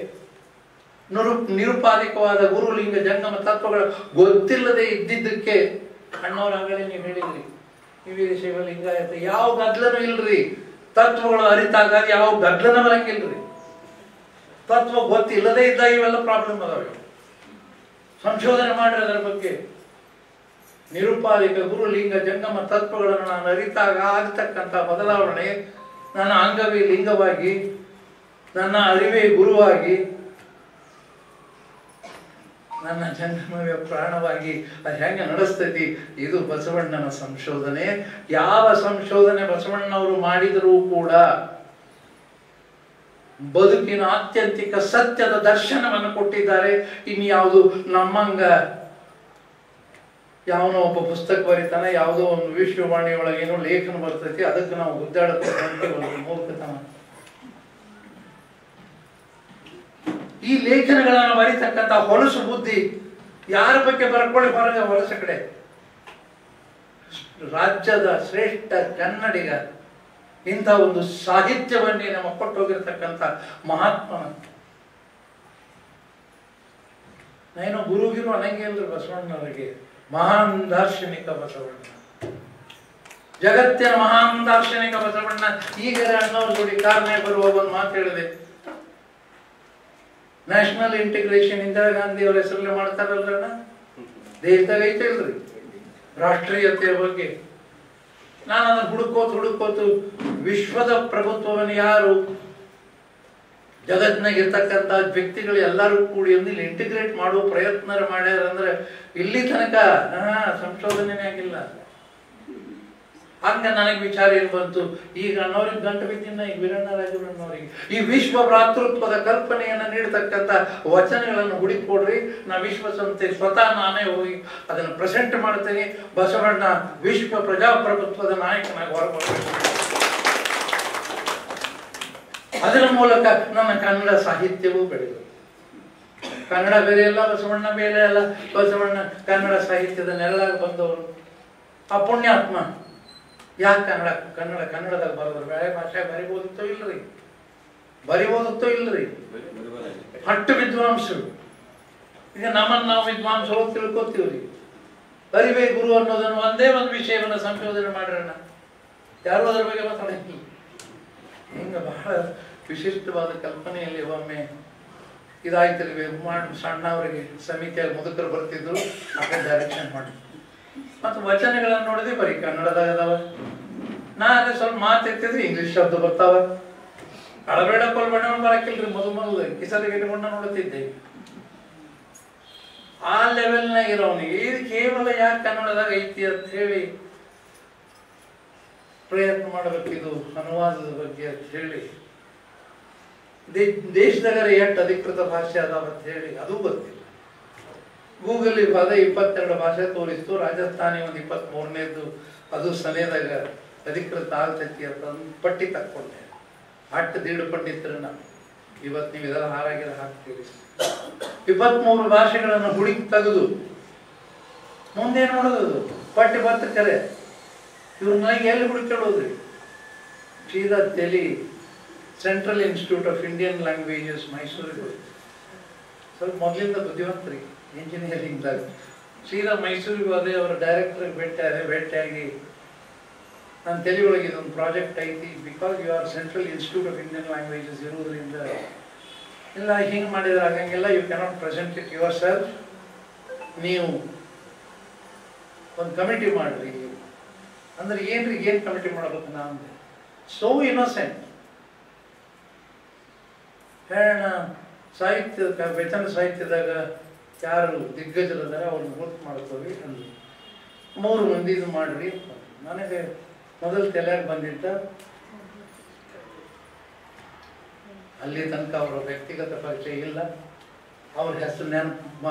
ನಿರುಪಾಧಿಕವಾದ ಗುರುಲಿಂಗ ಜಂಗಮ ತತ್ವಗಳು ಗೊತ್ತಿಲ್ಲದೆ ಇದ್ದಿದ್ದಕ್ಕೆ ಅಣ್ಣವರಾಗಲೇ ನೀವು ಹೇಳಿದ್ರಿ ವೀರ ಶೈವ ಲಿಂಗಾಯತ ಯಾವ ಗದ್ಲನೂ ಇಲ್ರಿ. ತತ್ವಗಳು ಅರಿತಾಗ ಯಾವ ಗದ್ಲನ ಬರಂಗಿಲ್ರಿ. ತತ್ವ ಗೊತ್ತಿಲ್ಲದೆ ಇದ್ದಾಗ ಇವೆಲ್ಲ ಪ್ರಾಬ್ಲಮ್ ಅದಾವೆ. ಸಂಶೋಧನೆ ಮಾಡ್ರಿ ಅದರ ಬಗ್ಗೆ. ನಿರುಪಾಧಿಕ ಗುರುಲಿಂಗ ಜಂಗಮ ತತ್ವಗಳನ್ನು ನಾನು ಅರಿತಾಗ ಆಗತಕ್ಕಂಥ ಬದಲಾವಣೆ ನನ್ನ ಅಂಗವೇ ಲಿಂಗವಾಗಿ, ನನ್ನ ಅರಿವೇ ಗುರುವಾಗಿ, ನನ್ನ ಜಂಗಮವೇ ಪ್ರಾಣವಾಗಿ ಅದು ಹೆಂಗೆ ನಡೆಸ್ತೈತಿ. ಇದು ಬಸವಣ್ಣನ ಸಂಶೋಧನೆ. ಯಾವ ಸಂಶೋಧನೆ ಬಸವಣ್ಣನವರು ಮಾಡಿದರೂ ಕೂಡ ಬದುಕಿನ ಆತ್ಯಂತಿಕ ಸತ್ಯದ ದರ್ಶನವನ್ನು ಕೊಟ್ಟಿದ್ದಾರೆ. ಇನ್ಯಾವುದು ನಮ್ಮಂಗ ಯಾವನೋ ಒಬ್ಬ ಪುಸ್ತಕ ಬರೀತಾನೆ, ಯಾವುದೋ ಒಂದು ವಿಶ್ವವಾಣಿಯೊಳಗೇನೋ ಲೇಖನ ಬರ್ತೈತಿ, ಅದಕ್ಕೆ ನಾವು ಗುದ್ದಾಡುತ್ತೆ ಮೂರ್ಖತನ. ಈ ಲೇಖನಗಳನ್ನು ಬರೀತಕ್ಕಂಥ ಹೊಲಸು ಬುದ್ಧಿ ಯಾರ ಬಗ್ಗೆ ಬರ್ಕೊಳ್ಳಿ ಹೊರಗೆ ಹೊಲಸ ಕಡೆ. ರಾಜ್ಯದ ಶ್ರೇಷ್ಠ ಕನ್ನಡಿಗ ಇಂಥ ಒಂದು ಸಾಹಿತ್ಯವನ್ನೇ ನಮ್ಮ ಕೊಟ್ಟೋಗಿರ್ತಕ್ಕಂಥ ಮಹಾತ್ಮನ ಏನೋ ಗುರುಗಿರು ಅನ್ನಂಗೆ ಇಲ್ರಿ ಬಸವಣ್ಣವರಿಗೆ. ಮಹಾನ್ ದಾರ್ಶನಿಕ ಬಸವಣ್ಣ, ಜಗತ್ತಿನ ಮಹಾನ್ ದಾರ್ಶನಿಕ ಬಸವಣ್ಣ. ಈಗ ಅಣ್ಣವ್ರ ಜೋಡಿ ಕಾರಣ ಬರುವಾಗ ಒಂದು ಮಾತು ಹೇಳಿದೆ, ನ್ಯಾಷನಲ್ ಇಂಟಿಗ್ರೇಷನ್ ಇಂದಿರಾ ಗಾಂಧಿ ಅವರ ಹೆಸರಲ್ಲೇ ಮಾಡ್ತಾರಲ್ರಣ್ಣ, ದೇಶದಾಗ ಐತೆ ಇಲ್ರಿ ರಾಷ್ಟ್ರೀಯತೆಯ ಬಗ್ಗೆ. ನಾನು ಅದನ್ನು ಹುಡುಕೋತು ವಿಶ್ವದ ಪ್ರಭುತ್ವವನ್ನು ಯಾರು ಜಗತ್ತಿನಾಗ ಇರ್ತಕ್ಕಂಥ ವ್ಯಕ್ತಿಗಳು ಎಲ್ಲರೂ ಕೂಡಿ ಒಂದು ಇಲ್ಲಿ ಇಂಟಿಗ್ರೇಟ್ ಮಾಡುವ ಪ್ರಯತ್ನ ಮಾಡ್ಯಾರ ಅಂದ್ರೆ ಇಲ್ಲಿ ತನಕ ಸಂಶೋಧನೆ ಆಗಿಲ್ಲ. ಹಂಗ ನನಗೆ ವಿಚಾರ ಏನ್ ಬಂತು, ಈಗ ಅಣ್ಣವ್ರಿಗೆ ಗಂಟು ಬಿದ್ದಿನ ಈಗ ವೀರಣ್ಣ ರಾಜಣ್ಣವ್ರಿಗೆ ಈ ವಿಶ್ವ ಭ್ರಾತೃತ್ವದ ಕಲ್ಪನೆಯನ್ನ ನೀಡತಕ್ಕಂಥ ವಚನಗಳನ್ನು ಹುಡುಕೊಡ್ರಿ. ನಾ ವಿಶ್ವಸಂಸ್ಥೆ ಸ್ವತಃ ನಾನೇ ಹೋಗಿ ಅದನ್ನು ಪ್ರೆಸೆಂಟ್ ಮಾಡ್ತೇನೆ. ಬಸವಣ್ಣ ವಿಶ್ವ ಪ್ರಜಾಪ್ರಭುತ್ವದ ನಾಯಕನಾಗಿ ಹೊರಬರಬೇಕು. ಅದರ ಮೂಲಕ ನನ್ನ ಕನ್ನಡ ಸಾಹಿತ್ಯವೂ ಬೆಳೆದು, ಕನ್ನಡ ಬೇರೆ ಅಲ್ಲ, ಬಸವಣ್ಣ ಬೇರೆ ಅಲ್ಲ, ಬಸವಣ್ಣ ಕನ್ನಡ ಸಾಹಿತ್ಯದ ನೆರಳಾಗಿ ಬಂದವರು. ಆ ಪುಣ್ಯಾತ್ಮ ಯಾಕೆ ಕನ್ನಡದಾಗ ಬರೋದ್ರ ಬೇರೆ ಭಾಷೆ ಬರಿಬೋದಿತ್ತೋ ಇಲ್ರಿ ಹಟ್ಟು ವಿದ್ವಾಂಸರು. ಈಗ ನಮ್ಮನ್ನು ನಾವು ವಿದ್ವಾಂಸರು ತಿಳ್ಕೊತೀವ್ರಿ. ಅರಿವೇ ಗುರು ಅನ್ನೋದನ್ನು ಒಂದೇ ಒಂದು ವಿಷಯವನ್ನು ಸಂಶೋಧನೆ ಮಾಡ್ರಣ್ಣ, ಯಾರು ಅದ್ರ ಬಗ್ಗೆ ಮಾತಾಡಂಗಿಲ್ಲ. ಹಿಂಗ ಬಹಳ ವಿಶಿಷ್ಟವಾದ ಕಲ್ಪನೆಯಲ್ಲಿ ಒಮ್ಮೆ ಇದಾಯ್ತಿರ್ವಿ ಮಾಡಿ ಸಣ್ಣವರಿಗೆ ಸಮಿತಿಯಲ್ಲಿ ಮುದುಕರು ಬರ್ತಿದ್ರು, ಆ ಕಡೆ ಡೈರೆಕ್ಷನ್ ಮಾಡಿ ಮತ್ತು ವಚನಗಳನ್ನು ನೋಡಿದ್ರೆ ಬರೀ ಕನ್ನಡದಾಗ ಅದಾವ. ನಾ ಅದೇ ಸ್ವಲ್ಪ ಮಾತಿರ್ತಿದ್ರೆ ಇಂಗ್ಲಿಷ್ ಶಬ್ದ ಬರ್ತಾವ. ಅಳಬೇಡ ಕೊಲ್ಬೇಡ ಬರಕಿಲ್ರಿ, ಮೊದಲು ಕಿಸಲಿಗೆ ಇಟ್ಕೊಂಡ ನೋಡುತ್ತಿದ್ದೆ. ಆ ಲೆವೆಲ್ನಾಗ ಇರೋನಿಗೆ ಇದು ಕೇವಲ ಯಾಕೆ ಕನ್ನಡದಾಗ ಐತಿ ಅಂತ ಹೇಳಿ ಪ್ರಯತ್ನ ಮಾಡಬೇಕಿದು ಅನುವಾದದ ಬಗ್ಗೆ ಅಂತ ಹೇಳಿ. ದೇಶದಾಗ ಎಷ್ಟು ಅಧಿಕೃತ ಭಾಷೆ ಅದಾವ ಅಂತ ಹೇಳಿ ಅದು ಗೊತ್ತಿಲ್ಲ. ಗೂಗಲ್ ಇವಾಗ 22 ಭಾಷೆ ತೋರಿಸ್ತು, ರಾಜಸ್ಥಾನಿ ಒಂದು 23ನೇದು ಅದು ಸನೇದಾಗ ಅಧಿಕೃತ ಆಗ್ತೈತಿ ಅಂತ ಪಟ್ಟಿ ತಕ್ಕೊಂಡೆ. ಅಟ್ಟು ದೀಡು ಪಂಡಿತರು ನಾವು ಇವತ್ತು ನೀವು ಇದೆಲ್ಲ ಹಾರಾಗಿರ ಹಾಕ್ತೀವಿ. 23 ಭಾಷೆಗಳನ್ನು ಹುಡುಕಿ ತೆಗೆದು ಮುಂದೆ ನೋಡೋದು ಪಟ್ಟಿ ಬರ್ತ ಕರೆ ಇವ್ರನ್ನಾಗಿ ಎಲ್ಲಿ ಹುಡುಕಾಡೋದ್ರಿ? ಸೀದಾ ತೆಲಿ central institute of Indian languages ಮೈಸೂರಿಗೆ ಸ್ವಲ್ಪ ಮೊದಲಿಂದ ಬುದ್ಧಿವಂತರಿ ಇಂಜಿನಿಯರಿಂಗ್ದಾಗ ಸೀದಾ ಮೈಸೂರಿಗೆ ಹೋದೆ. ಅವರ ಡೈರೆಕ್ಟರ್ಗೆ ಭೇಟಿಯಾಗಿ ನನ್ನ ತಲೆ ಒಳಗೆ ಇದೊಂದು ಪ್ರಾಜೆಕ್ಟ್ ಐತಿ, because you are central institute of Indian languages ಇರುವುದರಿಂದ ಇಲ್ಲ ಹಿಂಗೆ ಮಾಡಿದ್ರೆ ಆಗಂಗಿಲ್ಲ, you cannot present it yourself, ನೀವು ಒಂದು ಕಮಿಟಿ ಮಾಡ್ರಿ. ಅಂದ್ರೆ ಏನ್ರಿ ಏನು ಕಮಿಟಿ ಮಾಡಬೇಕು ನಾವು? ಸೋ ಇನ್ನೋಸೆಂಟ್ ಹೇಳೋಣ. ಸಾಹಿತ್ಯದ ವಚನ ಸಾಹಿತ್ಯದಾಗ ಯಾರು ದಿಗ್ಗಜರಿದ್ದಾರೆ ಅವ್ರನ್ನ ಗುರುತು ಮಾಡ್ತೀವಿ ಅಂದ್ರಿ. 3 ಮಂದಿ ಇದು ಮಾಡ್ರಿ. ನನಗೆ ಮೊದಲು ತಲೆಯಾಗಿ ಬಂದಿದ್ದ ಅಲ್ಲಿ ತನಕ ಅವರ ವ್ಯಕ್ತಿಗತ ಪರಿಚಯ ಇಲ್ಲ, ಅವ್ರ ಹೆಸರು ನೆನಪು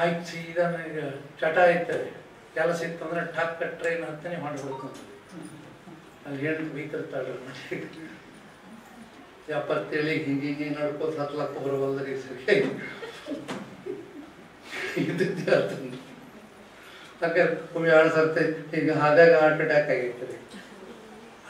ಆಯ್ತು. ಸೀದಾ ನನಗೆ ಚಟ ಆಯ್ತದೆ, ಕೆಲಸ ಇತ್ತಂದ್ರೆ ಠಾಕ್ ಟ್ರೈನ್ ಹತ್ತನೇ ಮಾಡ್ಬೇಕು. ಅಲ್ಲಿ ಹೆಣ್ಣು ಬೀತಿರ್ತಾಳೆ, 70 ಹಿಂಗೆ ನಡ್ಕೋತ ಹತ್ಲಕ್ಕ ಬರವಲ್ದ್ರಿ ಸರಿ ಯಾಕಂದ್ರೆ 2 ಸರ್ತಿ ಈಗ ಹಾದಾಗ ಹಾರ್ಟ್ ಅಟ್ಯಾಕ್ ಆಗೈತ್ರಿ.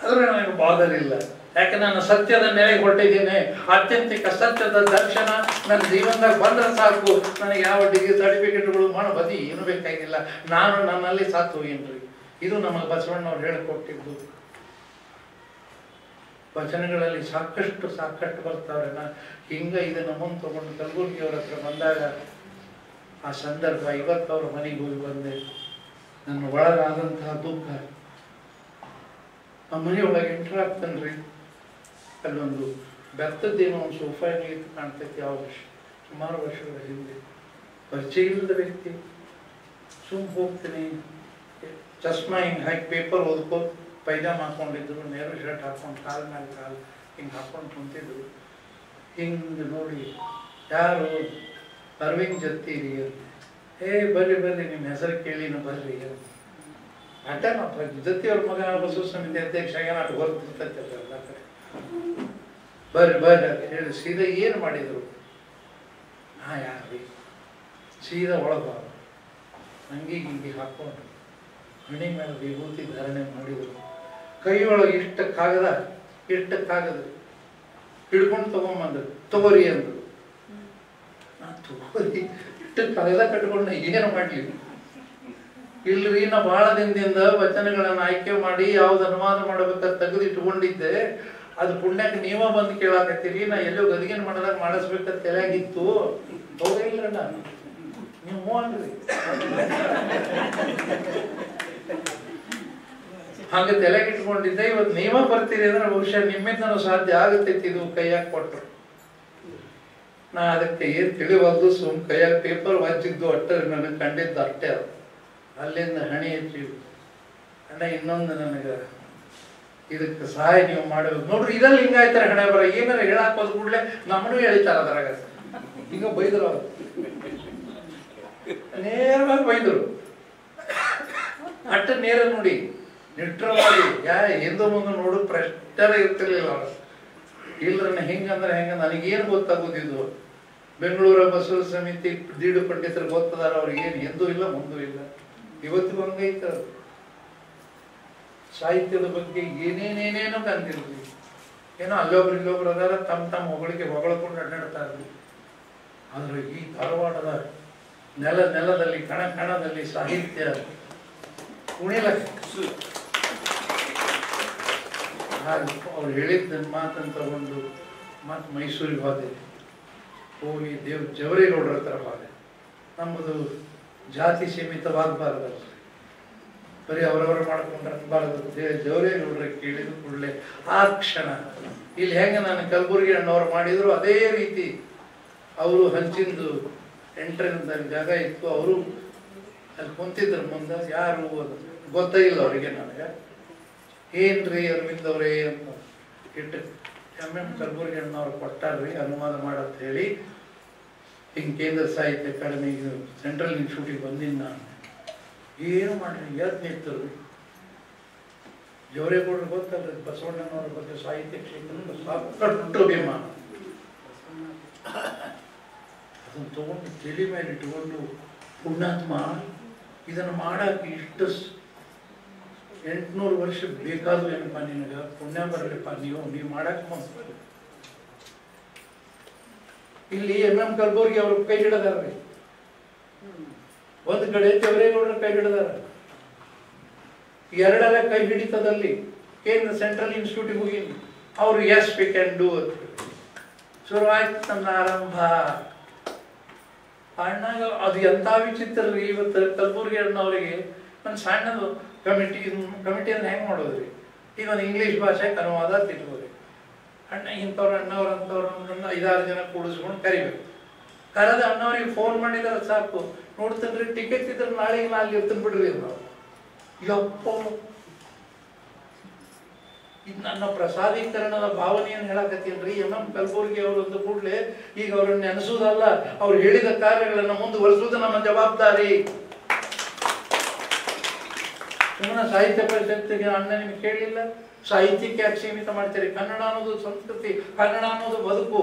ಆದ್ರೆ ನನಗೆ ಬಾದರ್ ಇಲ್ಲ. ಯಾಕೆ ನಾನು ಸತ್ಯದ ನೆಲೆಗೆ ಹೊರಟಿದ್ದೇನೆ. ಆತ್ಯಂತಿಕ ಸತ್ಯದ ದರ್ಶನ ನನ್ನ ಜೀವನದಾಗ ಬಂದ್ರೆ ಸಾಕು. ನನಗೆ ಯಾವ ಡಿಗ್ರಿ ಸರ್ಟಿಫಿಕೇಟ್ಗಳು ಮಾಡಬದಿ ಏನು ಬೇಕಾಗಿಲ್ಲ. ನಾನು ನನ್ನಲ್ಲಿ ಸಾತು ಹೋಗೇನ್ರಿ. ಇದು ನಮಗೆ ಬಸವಣ್ಣವ್ರು ಹೇಳಿಕೊಟ್ಟಿದ್ದು. ವಚನಗಳಲ್ಲಿ ಸಾಕಷ್ಟು ಬರ್ತಾವ್ರೆ. ಹಿಂಗ ಇದನ್ನ ಮುಂದೆ ತಗೊಂಡು ಕಲಬುರ್ಗಿಯವ್ರ ಹತ್ರ ಬಂದಾಗ ಆ ಸಂದರ್ಭ, ಇವತ್ತು ಅವ್ರ ಮನೆಗೆ ಹೋಗಿ ಬಂದೆ. ನನ್ನ ಒಳಗಾದಂತಹ ದುಃಖ, ಆ ಮನೆಯೊಳಗೆ ಎಂಟರ್ ಆಗ್ತಾನ್ರಿ. ಅಲ್ಲೊಂದು ಬೆತ್ತದ್ದೇನೋ ಒಂದು ಸೋಫಾ ನಿಂತು ಕಾಣ್ತೈತಿ. ಸುಮಾರು ವರ್ಷಗಳ ಹಿಂದೆ ಪರಿಚಯ ಇಲ್ಲದ ವ್ಯಕ್ತಿ. ಹೋಗ್ತೀನಿ, ಚಸ್ಮಾ ಹಿಂಗೆ ಹಾಕಿ ಪೇಪರ್ ಓದ್ಕೋ, ಪೈಜಾಮ ಹಾಕೊಂಡಿದ್ರು, ನೇರು ಶರ್ಟ್ ಹಾಕೊಂಡು ಕಾಲ ಮೇಲೆ ಕಾಲು ಹಿಂಗೆ ಹಾಕೊಂಡು ಕುಂತಿದ್ರು. ಹಿಂಗೆ ನೋಡಿ, ಯಾರು ಅರವಿಂದ್ ಜತ್ತೀರಿ? ಬರ್ರಿ ನಿಮ್ಮ ಹೆಸರು ಕೇಳಿನ ಬರ್ರಿ. ಅಟನಪ್ಪ ಜೊತೆಯವ್ರ ಮಗ ಬಸವ ಸಮಿತಿ ಅಧ್ಯಕ್ಷ ಏನಾಟ ಹೊರತಿರ್ತೈತೆ ಎಲ್ಲ ಕಡೆ. ಬರ್ರಿ ಅಂತ ಹೇಳಿ ಸೀದಾ ಏನು ಮಾಡಿದ್ರು? ಯಾರು ಸೀದಾ ಒಳಗ ಅಂಗಿ ಗಿಂಗಿ ಹಾಕೊಂಡು ಹಣಿ ಮೇಲೆ ವಿಭೂತಿ ಧಾರಣೆ ಮಾಡಿದ್ರು. ಕೈ ಒಳಗೆ ಇಷ್ಟ ಕಾಗದ ಹಿಡ್ಕೊಂಡು ತಗೊಂಬಂದ್ರು. ತಗೋರಿ ಅಂದ್ರು. ತಗೋರಿ ಇಷ್ಟು ಕಾಗದ ಕಟ್ಕೊಂಡು ಏನು ಮಾಡ್ಲಿ? ಇಲ್ರಿ, ನಾ ಬಹಳ ದಿನದಿಂದ ವಚನಗಳನ್ನ ಆಯ್ಕೆ ಮಾಡಿ ಯಾವ್ದು ಅನುವಾದ ಮಾಡ್ಬೇಕಂತ ತೆಗೆದು ಇಟ್ಕೊಂಡಿದ್ದೆ. ಅದು ಪುಣ್ಯಕ್ಕೆ ನೀವ ಬಂದು ಕೇಳಾಕತ್ತೀರಿ. ನಾ ಎಲ್ಲೋ ಗದಿಗೆನ್ ಮಾಡಿದಾಗ ಮಾಡಿಸ್ಬೇಕಂತ ತಲೆಯಾಗಿತ್ತು. ಹೋಗಿಲ್ರ ನಾನು, ನೀವು ಅನ್ರಿ. ಹಾಗೆ ತಲೆಗೆ ಇಟ್ಕೊಂಡಿದ್ದೆ. ಇವತ್ತು ನೀವ ಬರ್ತೀರಿ ಅಂದ್ರೆ ಬಹುಶಃ ನಿಮ್ಮಿಂದನೂ ಸಾಧ್ಯ ಆಗುತ್ತೈತಿ. ಇದು ಕೈಯಾಗ ಕೊಟ್ಟರು. ನಾ ಅದಕ್ಕೆ ಏನ್ ತಿಳಿವಲ್ದು, ಸುಮ್ ಕೈಯಾಗ ಪೇಪರ್ ಹಚ್ಚಿದ್ದು ಅಟ್ಟರೆ ನನಗೆ ಕಂಡಿದ್ದು ಅಷ್ಟೇ. ಅದು ಅಲ್ಲಿಂದ ಹಣಿ ಹೆಚ್ಚಿ ಅಣ್ಣ ಇನ್ನೊಂದು ನನಗೆ ಇದಕ್ಕೆ ಸಹಾಯ ನೀವು ಮಾಡಬೇಕು ನೋಡ್ರಿ. ಇದಲ್ಲಿ ಹಿಂಗಾಯ್ತಾರೆ ಹಣೆ ಬರ. ಏನಾರ ಹೇಳಾಕ್ ಹೋದ್ ಕೂಡಲೇ ನಮ್ಮನ್ನು ಎಳಿತಾರ ಅದ್ರಾಗ. ಹಿಂಗ ಬೈದ್ರು, ಅವ್ರು ನೇರವಾಗಿ ಬೈದ್ರು. ಅಟ್ಟ ನೇರ ನೋಡಿ, ನಿಟ್ರ ಮಾಡಿ, ಹಿಂದೆ ಮುಂದೆ ನೋಡು ಪ್ರಶ್ನೆ ಇರ್ತಿರ್ಲಿಲ್ಲ ಅವ್ರು. ಇಲ್ರನ್ನ ಹೆಂಗಂದ್ರೆ ನನಗೇನು ಗೊತ್ತಾಗೋದಿದ್ದು, ಬೆಂಗಳೂರ ಬಸವ ಸಮಿತಿ ದೀಡು ಪಂಡಿತರು ಗೊತ್ತದಾರ. ಅವ್ರಿಗೆ ಏನು ಹಿಂದೂ ಇಲ್ಲ ಮುಂದೂ ಇಲ್ಲ. ಇವತ್ತಿಗೂ ಹಂಗೈತ. ಸಾಹಿತ್ಯದ ಬಗ್ಗೆ ಏನೇನೇನೇನೋ ಕಂದಿರ್ಲಿ. ಏನೋ ಅಲ್ಲೊಬ್ರು ಇಲ್ಲೊಬ್ರು ಅದಾರ, ತಮ್ಮ ಹೊಗಳಿಗೆ ಹೊಗಳ್ಕೊಂಡು ಅಡ್ಡಾಡ್ತಾರ್ರಿ. ಆದ್ರೆ ಈ ಧಾರವಾಡದ ನೆಲದಲ್ಲಿ ಕಣದಲ್ಲಿ ಸಾಹಿತ್ಯ ಉಣಿಲ. ಅವ್ರು ಹೇಳಿದ್ದ ಮಾತನ್ನು ತಗೊಂಡು ಮತ್ತೆ ಮೈಸೂರಿಗೆ ಹೋದೆ. ಹೋಗಿ ಜವರೇಗೌಡರ ಹತ್ರ ಹೋದೆ. ನಮ್ಮದು ಜಾತಿ ಸೀಮಿತವಾಗಬಾರ್ದಲ್ಲ, ಬರೀ ಅವರವರು ಮಾಡ್ಕೊಂಡು ಅನ್ಬಾರ್ದು. ಜವರೇಗೌಡರ ಕೇಳಿದ ಕೂಡಲೇ ಆ ಕ್ಷಣ ಇಲ್ಲಿ ಹೆಂಗೆ ನಾನು ಕಲಬುರ್ಗಿ ಅಣ್ಣವ್ರು ಮಾಡಿದ್ರು ಅದೇ ರೀತಿ ಅವರು ಹಂಚಿಂದು ಎಂಟ್ರೆನ್ಸ್ ಜಾಗ ಇತ್ತು. ಅವರು ಅಲ್ಲಿ ಕುಂತಿದ್ರು ಮುಂದೆ. ಯಾರು ಗೊತ್ತಾಗಿಲ್ಲ ಅವರಿಗೆ. ನನಗೆ ಏನ್ರಿ ಅರವಿಂದ್ ಅವರೇ ಅಂತ ಇಟ್ಟು MM ಕಲಬುರ್ಗಿ ಅಣ್ಣವ್ರು ಕೊಟ್ಟಾರ್ರಿ ಅನುವಾದ ಮಾಡಂತ ಹೇಳಿ. ಹಿಂಗೆ ಕೇಂದ್ರ ಸಾಹಿತ್ಯ ಅಕಾಡೆಮಿ ಸೆಂಟ್ರಲ್ ಇನ್ಸ್ಟಿಟ್ಯೂಟಿಗೆ ಬಂದಿನಿ ನಾನು. ಏನು ಮಾಡ್ರಿ ಎದ್ದು ನಿಂತರು. ಜವರೇಗೌಡರು ಗೊತ್ತಲ್ರಿ, ಬಸವಣ್ಣನವರ ಬಗ್ಗೆ ಸಾಹಿತ್ಯ ಕ್ಷೇತ್ರದ ಸಾಕಷ್ಟು ಅಭಿಮಾನ. ಅದನ್ನು ತಗೊಂಡು ತಲೆ ಮೇಲೆ ಇಟ್ಕೊಂಡು, ಪುಣ್ಯಾತ್ಮ ಇದನ್ನು ಮಾಡಕ್ಕೆ ಇಷ್ಟು 800 ವರ್ಷ ಬೇಕಾದ್ರು ಏನಪ್ಪ ನಿನಗೆ, ಪುಣ್ಯ ಬರಲಿಪ್ಪ, ನೀವು ಮಾಡಕ್ಕೆ ಮಸ್ತ್. ಇಲ್ಲಿ MM ಕಲಬುರ್ಗಿ ಅವರು ಕೈ ಹಿಡದಾರ್ರಿ. ಒಂದು ಕಡೆ ಜವರೇಗೌಡರ ಕೈ ಹಿಡದಾರ, ಎರಡರ ಕೈ ಹಿಡಿತದಲ್ಲಿ ಕೇಂದ್ರ ಸೆಂಟ್ರಲ್ ಇನ್ಸ್ಟಿಟ್ಯೂಟಿಗೆ ಹೋಗಿ ಅವರು ಎಸ್ ವಿ ಕ್ಯಾನ್ ಡೂ ಅಂತ ಶುರುವಾಯ್ತು ನನ್ನ ಆರಂಭ. ಅಣ್ಣಾಗ ಅದು ಎಂಥ ವಿಚಿತ್ರ ರೀ. ಇವತ್ತು ಕಲಬುರ್ಗಿ ಅಣ್ಣವರಿಗೆ ಒಂದು ಸಣ್ಣದು ಕಮಿಟಿಯನ್ನು ಹೆಂಗೆ ಮಾಡೋದ್ರಿ? ಈಗ ಒಂದು ಇಂಗ್ಲೀಷ್ ಭಾಷೆಗೆ ಅನುವಾದ ತಿಳ್ಕೋರಿ. ಇಂಥವ್ರು ಅಣ್ಣವ್ರು ಅಂಥವ್ರು 5-6 ಜನ ಕೂಡಿಸ್ಕೊಂಡು ಕರಿಬೇಕು. ಕರೆದ ಅಣ್ಣವ್ರಿಗೆ ಫೋನ್ ಮಾಡಿದ್ರೆ ಸಾಕು, ನೋಡ್ತೇನ್ರಿ ಟಿಕೆಟ್ ಇದ್ರೆ ನಾಳೆಗೆ ನಾ ಅಲ್ಲಿ ಇರ್ತೀನಿ ಬಿಡ್ರಿ ನಾವು. ಯಪ್ಪ, ಇದು ನನ್ನ ಪ್ರಸಾದೀಕರಣದ ಭಾವನೆಯನ್ನು ಹೇಳಕತ್ತೀನ್ರಿ. MM ಕಲಬುರ್ಗಿ ಅವರು ಒಂದು ಕೂಡಲೇ ಈಗ ಅವ್ರನ್ನ ನೆನೆಸೋದಲ್ಲ, ಅವ್ರು ಹೇಳಿದ ಕಾರ್ಯಗಳನ್ನು ಮುಂದುವರಿಸುವುದು ನಮ್ಮ ಜವಾಬ್ದಾರಿ. ಸುಮ್ಮನೆ ಸಾಹಿತ್ಯ ಪರಿಷತ್ತಿಗೆ ಅಣ್ಣ ನಿಮ್ಗೆ ಕೇಳಿಲ್ಲ, ಸಾಹಿತ್ಯಕ್ಕೆ ಯಾಕೆ ಸೀಮಿತ ಮಾಡ್ತೀರಿ? ಕನ್ನಡ ಅನ್ನೋದು ಸಂಸ್ಕೃತಿ, ಕನ್ನಡ ಅನ್ನೋದು ಬದುಕು.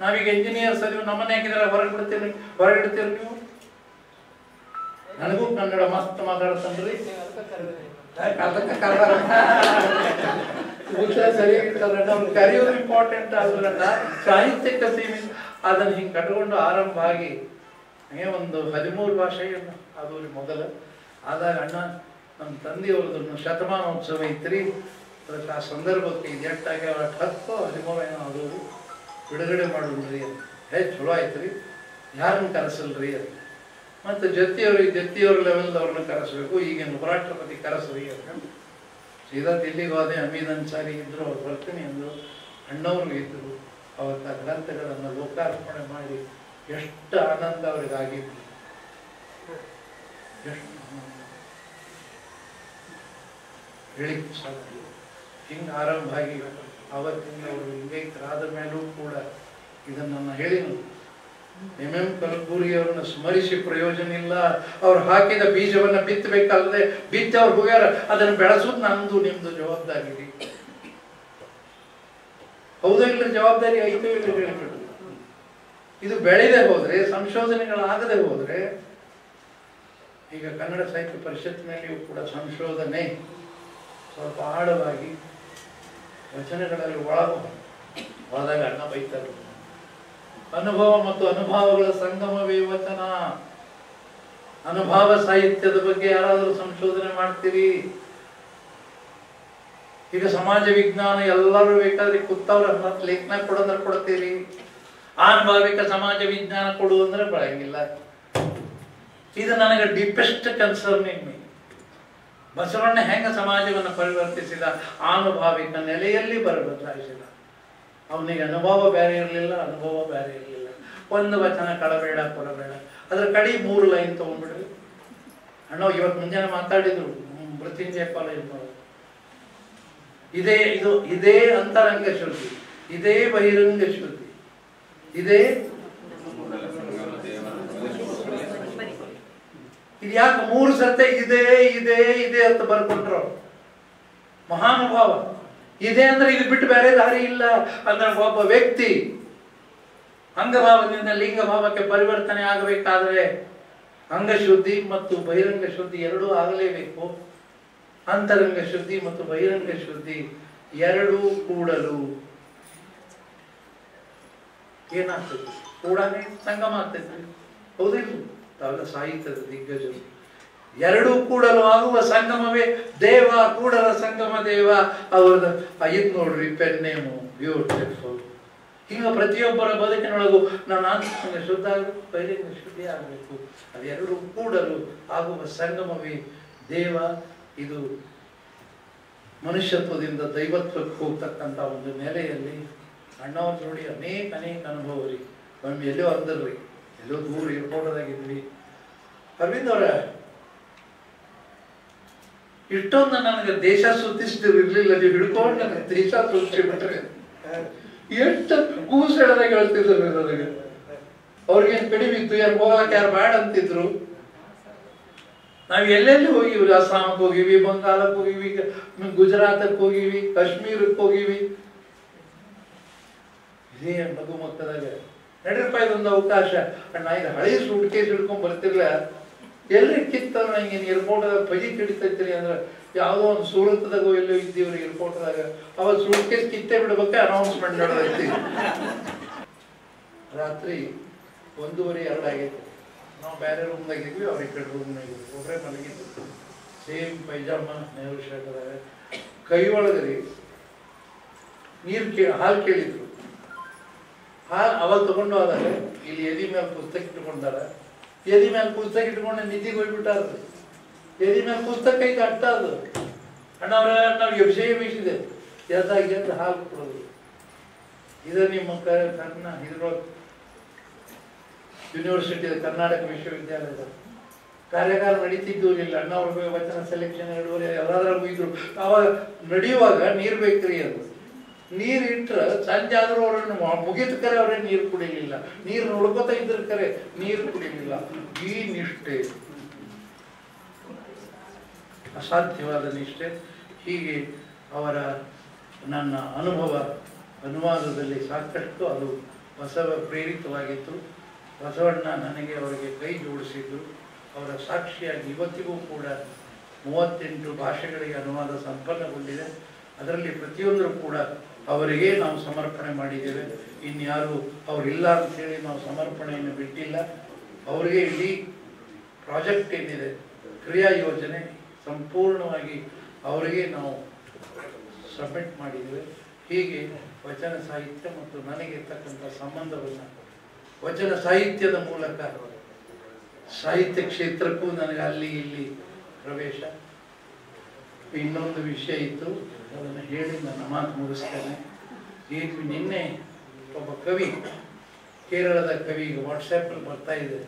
ನಾವೀಗ ಇಂಜಿನಿಯರ್ಸ್ ಅದೀವಿ, ನಮ್ಮನ್ನ ಹಾಕಿದ್ರೆ ಹೊರಗಿಡ್ತೀರಿ ನೀವು. ನನಗೂ ಕನ್ನಡ ಮಸ್ತ್ ಮಾತಾಡ್ತನ್ರಿ. ಉತ್ತರ ಸರಿಯಾಗಿರ್ತಲ್ಲ, ನಾವು ಕರೆಯೋದು ಇಂಪಾರ್ಟೆಂಟ್ ಆದ್ರಲ್ಲ, ಸಾಹಿತ್ಯಕ್ಕೆ ಸೀಮಿತ ಅದನ್ನು ಹಿಂಗೆ ಕಟ್ಕೊಂಡು ಆರಂಭ ಆಗಿ ಒಂದು 13 ಭಾಷೆಯನ್ನು ಅದು ಮೊದಲು ಆದಾಗ ಅಣ್ಣ ನಮ್ಮ ತಂದೆಯವ್ರದ್ದು ಶತಮಾನೋತ್ಸವ ಐತ್ರಿ, ಅದಕ್ಕೆ ಆ ಸಂದರ್ಭಕ್ಕೆ ಇದು ಎಟ್ಟಾಗಿ 10 13 ಏನೋ ಅದು ಬಿಡುಗಡೆ ಮಾಡೋದ್ರಿ ಅದು ಚಲೋ ಆಯ್ತು ರೀ, ಯಾರನ್ನು ಕರೆಸಲ್ರಿ ಅದು. ಮತ್ತು ಜೊತೆಯವ್ರ ಲೆವೆಲ್ದವ್ರನ್ನ ಕರೆಸಬೇಕು, ಈಗಿನ ಉಪರಾಷ್ಟ್ರಪತಿ ಕರೆಸ್ರಿ ಅಂತ ಸೀದಾ ದಿಲ್ಲಿಗೆ ಹೋದೆ. ಹಮೀದ್ ಅನ್ಸಾರಿ ಇದ್ರು, ಅವ್ರು ಬರ್ತೀನಿ ಅಂದರು, ಅಣ್ಣವರು ಇದ್ದರು. ಅವತ್ತು ಆ ಗ್ರಂಥಗಳನ್ನು ಲೋಕಾರ್ಪಣೆ ಮಾಡಿ ಎಷ್ಟು ಆನಂದ ಅವ್ರಿಗೆ ಆಗಿತ್ತು, ಎಷ್ಟು ಹೇಳಿಕ್ಕೆ ಸಾಧ್ಯ. ಹಿಂಗೆ ಆರಂಭ ಆಗಿ ಅವತ್ತಿನ ಅವರು ಲಿಂಗೈಕ್ಯರಾದ ಮೇಲೂ ಕೂಡ ಇದನ್ನು ನಾನು ಹೇಳಿನು. ಎಂ ಕಲಬುರ್ಗಿ ಅವರನ್ನು ಸ್ಮರಿಸಿ ಪ್ರಯೋಜನ ಇಲ್ಲ. ಅವ್ರು ಹಾಕಿದ ಬೀಜವನ್ನ ಬಿತ್ತಬೇಕಲ್ಲದೆ ಬಿತ್ತಿ ಅವ್ರು ಹೋಗ್ಯಾರ, ಅದನ್ನು ಬೆಳೆಸೋದು ನಮ್ದು ನಿಮ್ದು ಜವಾಬ್ದಾರಿ. ಹೌದೋ ಇಲ್ಲ, ಜವಾಬ್ದಾರಿ ಐತೋ ಇಲ್ಲ ಹೇಳಿಬಿಟ್ಟು. ಇದು ಬೆಳೆದೇ ಹೋದ್ರೆ, ಸಂಶೋಧನೆಗಳಾಗದೆ ಹೋದ್ರೆ, ಈಗ ಕನ್ನಡ ಸಾಹಿತ್ಯ ಪರಿಷತ್ತಿನಲ್ಲಿಯೂ ಕೂಡ ಸಂಶೋಧನೆ ಸ್ವಲ್ಪ ಆಳವಾಗಿ ವಚನಗಳಲ್ಲಿ ಒಳದಾಗ ಅಣ್ಣ ಬೈತಾರೆ. ಅನುಭವ ಮತ್ತು ಅನುಭವಗಳ ಸಂಗಮವೇ ವಚನ. ಅನುಭವ ಸಾಹಿತ್ಯದ ಬಗ್ಗೆ ಯಾರಾದರೂ ಸಂಶೋಧನೆ ಮಾಡ್ತೀರಿ? ಈಗ ಸಮಾಜ ವಿಜ್ಞಾನ ಎಲ್ಲರೂ ಬೇಕಾದ್ರೆ ಕೂತವ್ರ ಲೇಖನ ಕೊಡೋದ್ರೆ ಕೊಡ್ತೀರಿ, ಅನುಭವಿಕ ಸಮಾಜ ವಿಜ್ಞಾನ ಕೊಡು ಅಂದ್ರೆ ಬೆಳಂಗಿಲ್ಲ. ಇದು ನನಗೆ ಡೀಪೆಸ್ಟ್ ಕನ್ಸರ್ನಿಂಗ್ ಮೀ. ಬಸವಣ್ಣ ಹೆಂಗ ಸಮಾಜವನ್ನು ಪರಿವರ್ತಿಸಿದ, ಆನುಭಾವಿಕ ನೆಲೆಯಲ್ಲಿ ಬದಲಾಯಿಸಿದ. ಅವನಿಗೆ ಅನುಭವ ಬೇರೆ ಇರಲಿಲ್ಲ, ಅನುಭವ ಬೇರೆ ಇರಲಿಲ್ಲ. ಒಂದು ವಚನ ಕಳಬೇಡ ಕೊಡಬೇಡ, ಅದ್ರ ಕಡೆ 3 ಲೈನ್ ತಗೊಂಡ್ಬಿಡ್ರಿ. ಅಣ್ಣ ಇವತ್ತು ಮುಂಜಾನೆ ಮಾತಾಡಿದ್ರು ಮೃತ್ಯುಂಜಯ ಕಾಲೇಜ್. ಇದೇ ಅಂತರಂಗ ಶುದ್ಧಿ, ಇದೇ ಬಹಿರಂಗ ಶುದ್ಧಿ, ಇದೇ ಇದು ಯಾಕೆ 3 ಸರ್ತೆ ಇದೇ ಇದೇ ಇದೇ ಅಂತ ಬರ್ಕೊಂಡ್ರು ಮಹಾನುಭಾವ. ಇದೆ ಅಂದ್ರೆ ಇದು ಬಿಟ್ಟು ಬೇರೆ ದಾರಿ ಇಲ್ಲ ಅಂದ್ರೆ ಒಬ್ಬ ವ್ಯಕ್ತಿ ಅಂಗಭಾವದಿಂದ ಲಿಂಗಭಾವಕ್ಕೆ ಪರಿವರ್ತನೆ ಆಗಬೇಕಾದ್ರೆ ಅಂಗಶುದ್ಧಿ ಮತ್ತು ಬಹಿರಂಗ ಶುದ್ಧಿ ಎರಡೂ ಆಗಲೇಬೇಕು. ಅಂತರಂಗ ಶುದ್ಧಿ ಮತ್ತು ಬಹಿರಂಗ ಶುದ್ಧಿ ಎರಡೂ ಕೂಡಲು ಏನಾಗ್ತದೆ? ಕೂಡನೇ ಸಂಗಮ ಆಗ್ತೈತಿ. ಹೌದಿಲ್ಲ? ತಾವೆಲ್ಲ ಸಾಹಿತ್ಯದ ದಿಗ್ಗಜರು. ಎರಡೂ ಕೂಡಲು ಆಗುವ ಸಂಗಮವೇ ದೇವ. ಕೂಡಲ ಸಂಗಮ ದೇವ. ಅವ್ರದ ಇದು ನೋಡ್ರಿ, ಪೆನ್ನೇಮು ಬ್ಯೂಟಿಫುಲ್. ಹಿಂಗ ಪ್ರತಿಯೊಬ್ಬರ ಬದುಕಿನೊಳಗು ನಾನು ಅಂತರಂಗ ಶುದ್ಧ ಆಗಬೇಕು, ಬಹಿರಂಗ ಶುದ್ಧಿ ಆಗಬೇಕು. ಅದೆರಡೂ ಕೂಡಲು ಆಗುವ ಸಂಗಮವೇ ದೇವ. ಇದು ಮನುಷ್ಯತ್ವದಿಂದ ದೈವತ್ವಕ್ಕೆ ಹೋಗ್ತಕ್ಕಂಥ ಒಂದು ನೆಲೆಯಲ್ಲಿ ಅಣ್ಣವ್ರ ನೋಡಿ ಅನೇಕ ಅನುಭವ ರೀ. ಒಮ್ಮೆ ಎಲ್ಲೋ ಅಂದರ್ರಿ, ಎಲ್ಲೋ ದೂರ ಏರ್ಪೋರ್ಟ್ದಾಗಿದ್ವಿ. ಅರವಿಂದ್ ಅವರ ಇಷ್ಟೊಂದು ನನಗೆ ದೇಶ ಸುತ್ತಿಸಿದ್ರು ಇರ್ಲಿಲ್ಲ. ನೀವು ಹಿಡ್ಕೊಂಡು ನನಗೆ ದೇಶ ಸುತ್ತಿಬಿಟ್ರೆ ಎಷ್ಟು ಕೂಸು ಎಳೆದಾಗ ಹೇಳ್ತಿದ್ರು ನನಗೆ. ಅವ್ರಿಗೇನು ಕಡಿಮೆ ಇತ್ತು, ಯಾರು ಹೋಗಕ್ಕೆ ಯಾರು ಬೇಡ ಅಂತಿದ್ರು. ನಾವು ಎಲ್ಲೆಲ್ಲಿ ಹೋಗಿವಿ, ಅಸ್ಸಾಂಗೆ ಹೋಗಿವಿ, ಬಂಗಾಳಕ್ಕೆ ಹೋಗಿವಿ, ಗುಜರಾತಕ್ಕೆ ಹೋಗಿವಿ, ಕಾಶ್ಮೀರಕ್ಕೆ ಹೋಗಿವಿ. ಇದೇ ಮಗು ಮಕ್ಕಳಾಗ ನಡ್ರಪ್ಪ ಇದೊಂದು ಅವಕಾಶ. ಅಣ್ಣ ಈಗ ಹಳೆ ಸೂಟ್ ಕೇಸ್ ಹಿಡ್ಕೊಂಡ್ ಬರ್ತಿರ್ಲ, ಎಲ್ರಿ ಕಿತ್ತವ್ರ ನಂಗೆ ಏರ್ಪೋರ್ಟ್ದಾಗ ಪಜಿ ಕಿಡಿತೈತ್ರಿ ಅಂದ್ರೆ ಯಾವುದೋ ಒಂದು ಸೂರತ್ದಾಗ ಎಲ್ಲೋ ಇದ್ದೀವ್ರಿ ಏರ್ಪೋರ್ಟ್ದಾಗ. ಅವಾಗ ಸೂಟ್ ಕೇಸ್ ಕಿತ್ತೇ ಬಿಡ್ಬೇಕ ಅನೌನ್ಸ್ಮೆಂಟ್ ನಡೆದೈತಿ. ರಾತ್ರಿ 1:30-2 ಆಗೈತಿ. ನಾವು ಬೇರೆ ರೂಮ್ದಾಗಿದ್ವಿ, ಅವ್ರ ಈ ಕಡೆ ರೂಮ್ನಾಗಿದ್ವಿ. ಒಬ್ಬರೇ ಮಲಗಿದ್ದು, ಸೇಮ್ ಪೈಜಾಮ, ನೆಹರು ಶರ್ಟ್ದಾಗ. ಕೈ ಒಳಗರಿ ಹಾಲು ಕೇಳಿದ್ರು. ಹಾಲು ಅವಾಗ ತಗೊಂಡು ಹೋದಾಗ ಇಲ್ಲಿ ಎದಿ ಮೇಲೆ ಪುಸ್ತಕ ಇಟ್ಕೊಂಡಾರ. ಎದಿ ಮೇಲೆ ಪುಸ್ತಕ ಇಟ್ಕೊಂಡು ನಿಧಿಗೆ ಹೋಗ್ಬಿಟ್ಟಾರ್ರಿ. ಎದಿ ಮೇಲೆ ಪುಸ್ತಕ ಐತೆ ಅಟ್ಟ ಅದು. ಅಣ್ಣ ಅವ್ರ ನಾವು ವಿಷಯ ಬೀಸಿದೆ ಎದ್ದಾಗಿ ಅಂತ ಹಾಲು ಕೊಡೋದು. ಇದು ನಿಮ್ಮ ಇದ್ರೊಳಗೆ ಯೂನಿವರ್ಸಿಟಿ ಕರ್ನಾಟಕ ವಿಶ್ವವಿದ್ಯಾಲಯದ ಕಾರ್ಯಾಗಾರ ನಡೀತಿದ್ದು ಇಲ್ಲ. ಅಣ್ಣ ಅವ್ರ ವಚನ ಸೆಲೆಕ್ಷನ್ 2 ಎಲ್ಲಾದ್ರಾಗೂ ಇದ್ರು. ಅವಾಗ ನಡೆಯುವಾಗ ನೀರು ಬೇಕ್ರಿ ಅದು. ನೀರು ಇಟ್ರೆ ಸಂಜೆ ಆದ್ರೂ ಅವ್ರನ್ನ ಮುಗಿದ ಕರೆ ಅವ್ರೇ ನೀರು ಕುಡಿಲಿಲ್ಲ. ನೀರು ನೋಡ್ಕೋತ ಇದ್ರ ಕರೆ ನೀರು ಕುಡಿಲಿಲ್ಲ. ಈ ನಿಷ್ಠೆ, ಅಸಾಧ್ಯವಾದ ನಿಷ್ಠೆ. ಹೀಗೆ ಅವರ ನನ್ನ ಅನುಭವ ಅನುವಾದದಲ್ಲಿ ಸಾಕಷ್ಟು ಅದು ಬಸವ ಪ್ರೇರಿತವಾಗಿತ್ತು. ಬಸವಣ್ಣ ನನಗೆ ಅವರಿಗೆ ಕೈ ಜೋಡಿಸಿದ್ದು. ಅವರ ಸಾಕ್ಷಿಯಾಗಿ ಇವತ್ತಿಗೂ ಕೂಡ 38 ಭಾಷೆಗಳಿಗೆ ಅನುವಾದ ಸಂಪನ್ನಗೊಂಡಿದೆ. ಅದರಲ್ಲಿ ಪ್ರತಿಯೊಂದರೂ ಕೂಡ ಅವರಿಗೆ ನಾವು ಸಮರ್ಪಣೆ ಮಾಡಿದ್ದೇವೆ. ಇನ್ಯಾರು ಅವರಿಲ್ಲ ಅಂತೇಳಿ ನಾವು ಸಮರ್ಪಣೆಯನ್ನು ಬಿಟ್ಟಿಲ್ಲ. ಅವರಿಗೆ ಇಡೀ ಪ್ರಾಜೆಕ್ಟ್ ಏನಿದೆ, ಕ್ರಿಯಾ ಯೋಜನೆ ಸಂಪೂರ್ಣವಾಗಿ ಅವರಿಗೆ ನಾವು ಸಬ್ಮಿಟ್ ಮಾಡಿದ್ದೇವೆ. ಹೀಗೆ ವಚನ ಸಾಹಿತ್ಯ ಮತ್ತು ನನಗೆ ಇರ್ತಕ್ಕಂಥ ಸಂಬಂಧವನ್ನು ವಚನ ಸಾಹಿತ್ಯದ ಮೂಲಕ ಸಾಹಿತ್ಯ ಕ್ಷೇತ್ರಕ್ಕೂ ನನಗೆ ಅಲ್ಲಿ ಇಲ್ಲಿ ಪ್ರವೇಶ. ಇನ್ನೊಂದು ವಿಷಯ ಇತ್ತು, ಅದನ್ನು ಹೇಳಿ ನನ್ನ ಮಾತು ಮುಗಿಸ್ತೇನೆ. ಈಗ ನಿನ್ನೆ ಒಬ್ಬ ಕವಿ, ಕೇರಳದ ಕವಿ, ವಾಟ್ಸಪ್ಪಲ್ಲಿ ಬರ್ತಾ ಇದೆ,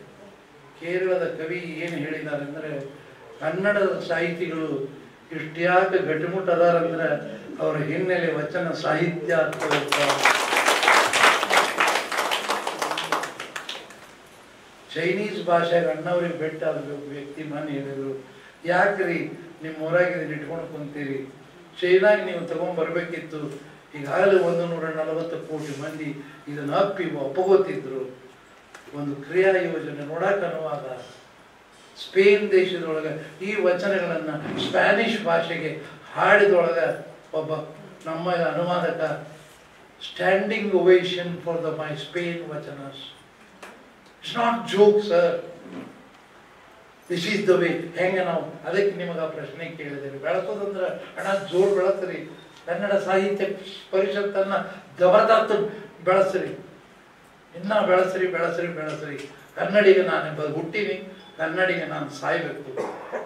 ಕೇರಳದ ಕವಿ ಏನು ಹೇಳಿದ್ದಾರೆ ಅಂದರೆ, ಕನ್ನಡದ ಸಾಹಿತಿಗಳು ಇಷ್ಟ್ಯಾಕೆ ಗಟ್ಟಿಮುಟ್ಟು ಅದಾರಂದ್ರೆ ಅವರ ಹಿನ್ನೆಲೆ ವಚನ ಸಾಹಿತ್ಯ ಅಂತ. ಚೈನೀಸ್ ಭಾಷೆಗೆ ಅಣ್ಣವ್ರಿಗೆ ಬೆಟ್ಟ ಆದ ವ್ಯಕ್ತಿ ಮನೆ ಹೇಳಿದ್ರು, ಯಾಕ್ರಿ ನಿಮ್ಮ ಊರಾಗ ಇದನ್ನ ಇಟ್ಕೊಂಡು ಕುಂತೀರಿ, ಚೈನಾಗ ನೀವು ತಗೊಂಡ್ಬರ್ಬೇಕಿತ್ತು. ಈಗಾಗಲೇ 140 ಕೋಟಿ ಮಂದಿ ಇದನ್ನ ಒಪ್ಪಗೋತಿದ್ರು. ಒಂದು ಕ್ರಿಯಾ ಯೋಜನೆ ನೋಡಕ್ ಅನುವಾದ, ಸ್ಪೇನ್ ದೇಶದೊಳಗೆ ಈ ವಚನಗಳನ್ನು ಸ್ಪ್ಯಾನಿಷ್ ಭಾಷೆಗೆ ಹಾಡಿದೊಳಗ ಒಬ್ಬ ನಮ್ಮ ಅನುವಾದಕ, standing ovation for the my Spain ವಚನಸ್. It's not joke sir, this is the way. ಹೆಂಗೆ ನಾವು ಅದಕ್ಕೆ ನಿಮಗೆ ಆ ಪ್ರಶ್ನೆ ಕೇಳಿದ್ದೇವೆ. ಬೆಳೆಸೋದಂದ್ರೆ ಹಣ ಜೋರು ಬೆಳೆಸ್ರಿ, ಕನ್ನಡ ಸಾಹಿತ್ಯ ಪರಿಷತ್ತನ್ನು ಜಬರ್ದಸ್ತ್ ಬೆಳೆಸ್ರಿ, ಇನ್ನ ಬೆಳೆಸ್ರಿ ಬೆಳೆಸ್ರಿ ಬೆಳೆಸ್ರಿ. ಕನ್ನಡಿಗ ನಾನು ಹುಟ್ಟಿನಿ, ಕನ್ನಡಿಗ ನಾನು ಸಾಯಬೇಕು.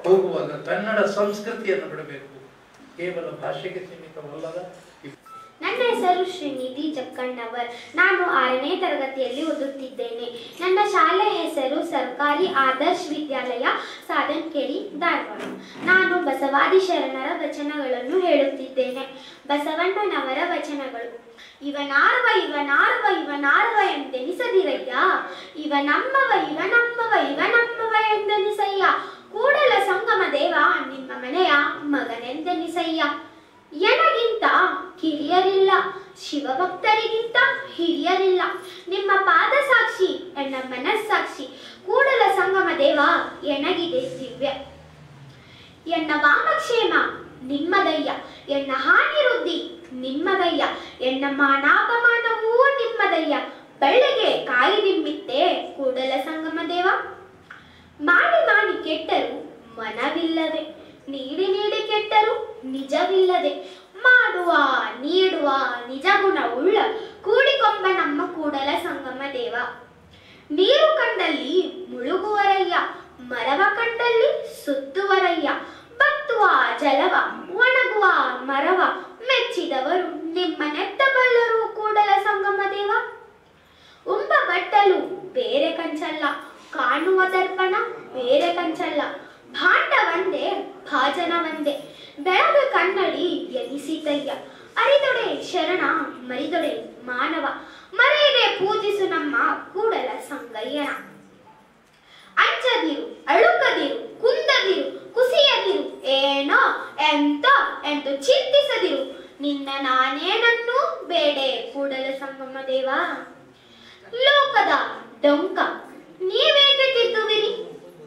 ಹೋಗುವಾಗ ಕನ್ನಡ ಸಂಸ್ಕೃತಿಯನ್ನು ಬಿಡಬೇಕು, ಕೇವಲ ಭಾಷೆಗೆ ಸೀಮಿತವಲ್ಲದ. ನನ್ನ ಹೆಸರು ಶ್ರೀನಿಧಿ ಜಕ್ಕಣ್ಣವರ್. ನಾನು 6ನೇ ತರಗತಿಯಲ್ಲಿ ಓದುತ್ತಿದ್ದೇನೆ. ನನ್ನ ಶಾಲೆ ಹೆಸರು ಸರ್ಕಾರಿ ಆದರ್ಶ್ ವಿದ್ಯಾಲಯ ಸಾಧನಕೇರಿ, ಧಾರವಾಡ. ನಾನು ಬಸವಾದಿ ಶರಣರ ವಚನಗಳನ್ನು ಹೇಳುತ್ತಿದ್ದೇನೆ. ಬಸವಣ್ಣನವರ ವಚನಗಳು. ಇವನಾರ್ವ ಇವನಾರ್ವ ಇವನಾರ್ವ ಎಂದೆನಿಸದಿರಯ್ಯ, ಇವನಮ್ಮವ ಇವನಮ್ಮವ ಇವನಮ್ಮವ ಎಂದೆನಿಸಯ್ಯ, ಕೂಡಲ ಸಂಗಮ ದೇವ ನಿಮ್ಮ ಮನೆಯ ಮಗನೆಂದೆನಿಸಯ್ಯ. ಎನಗಿಂತ ಕಿರಿಯರಿಲ್ಲ, ಶಿವಭಕ್ತರಿಗಿಂತ ಹಿರಿಯರಿಲ್ಲ, ನಿಮ್ಮ ಪಾದ ಸಾಕ್ಷಿ ಎನ್ನ ಮನಸ್ಸಾಕ್ಷಿ, ಕೂಡಲ ಸಂಗಮ ದೇವ ಎನಗಿದೆ ದಿವ್ಯ. ಎನ್ನ ವಾಮಕ್ಷೇಮ ನಿಮ್ಮದಯ್ಯ, ಎನ್ನ ಹಾನಿ ವೃದ್ಧಿ ನಿಮ್ಮದಯ್ಯ, ಎನ್ನ ಮಾನಾಪಮಾನವೂ ನಿಮ್ಮದಯ್ಯ, ಬೆಳ್ಳಿಗೆ ಕಾಯಿದಿಮ್ಮಿತ್ತೆ ಕೂಡಲ ಸಂಗಮ ದೇವ. ಮಾಡಿ ಮಾಡಿ ಕೆಟ್ಟರು ಮನವಿಲ್ಲದೆ, ನೀಡಿ ನೀಡಿ ಕೆಟ್ಟರು ನಿಜವಿಲ್ಲದೆ, ಮಾಡುವ ನೀಡುವ ನಿಜ ಗುಣ ಉಳ್ಳ ಕೂಡಿಕೊಂಬ ನಮ್ಮ ಕೂಡಲ ಸಂಗಮ ದೇವ. ನೀರು ಕಂಡಲ್ಲಿ ಮುಳುಗುವರಯ್ಯ, ಮರವ ಕಂಡಲ್ಲಿ ಸುತ್ತುವರಯ್ಯ, ಬತ್ತುವ ಜಲವ ಒಣಗುವ ಮರವ ಮೆಚ್ಚಿದವರು ನಿಮ್ಮನೆತ್ತಬಲ್ಲರು ಕೂಡಲ ಸಂಗಮ ದೇವ. ಉಂಬ ಬಟ್ಟಲು ಬೇರೆ ಕಂಚಲ್ಲ, ಕಾಣುವ ದರ್ಪಣ ಬೇರೆ ಕಂಚಲ್ಲ, ಭಾಂಡ ಒಂದೇ ಭಾಜನ ಒಂದೇ, ಬೆಳಗ ಕನ್ನಡಿ ಎನಿಸಿತಯ್ಯ, ಅರಿದೊಡೆ ಶರಣ ಮರಿದೊಡೆ ಮಾನವ, ಮರೆಯದೆ ಪೂಜಿಸು ನಮ್ಮ ಕೂಡಲ ಸಂಗಯ್ಯನ. ಅಂಚದಿರು ಅಳುಕದಿರು ಕುಂದದಿರು ಕುಸಿಯದಿರು, ಏನೋ ಎಂತ ಎಂದು ಚಿಂತಿಸದಿರು, ನಿನ್ನ ನಾನೇನನ್ನು ಬೇಡೆ ಕೂಡಲ ಸಂಗಮ ದೇವ. ಲೋಕದ ಡೊಂಕ ನೀವೇಕೆ ತಿದ್ದುವಿರಿ,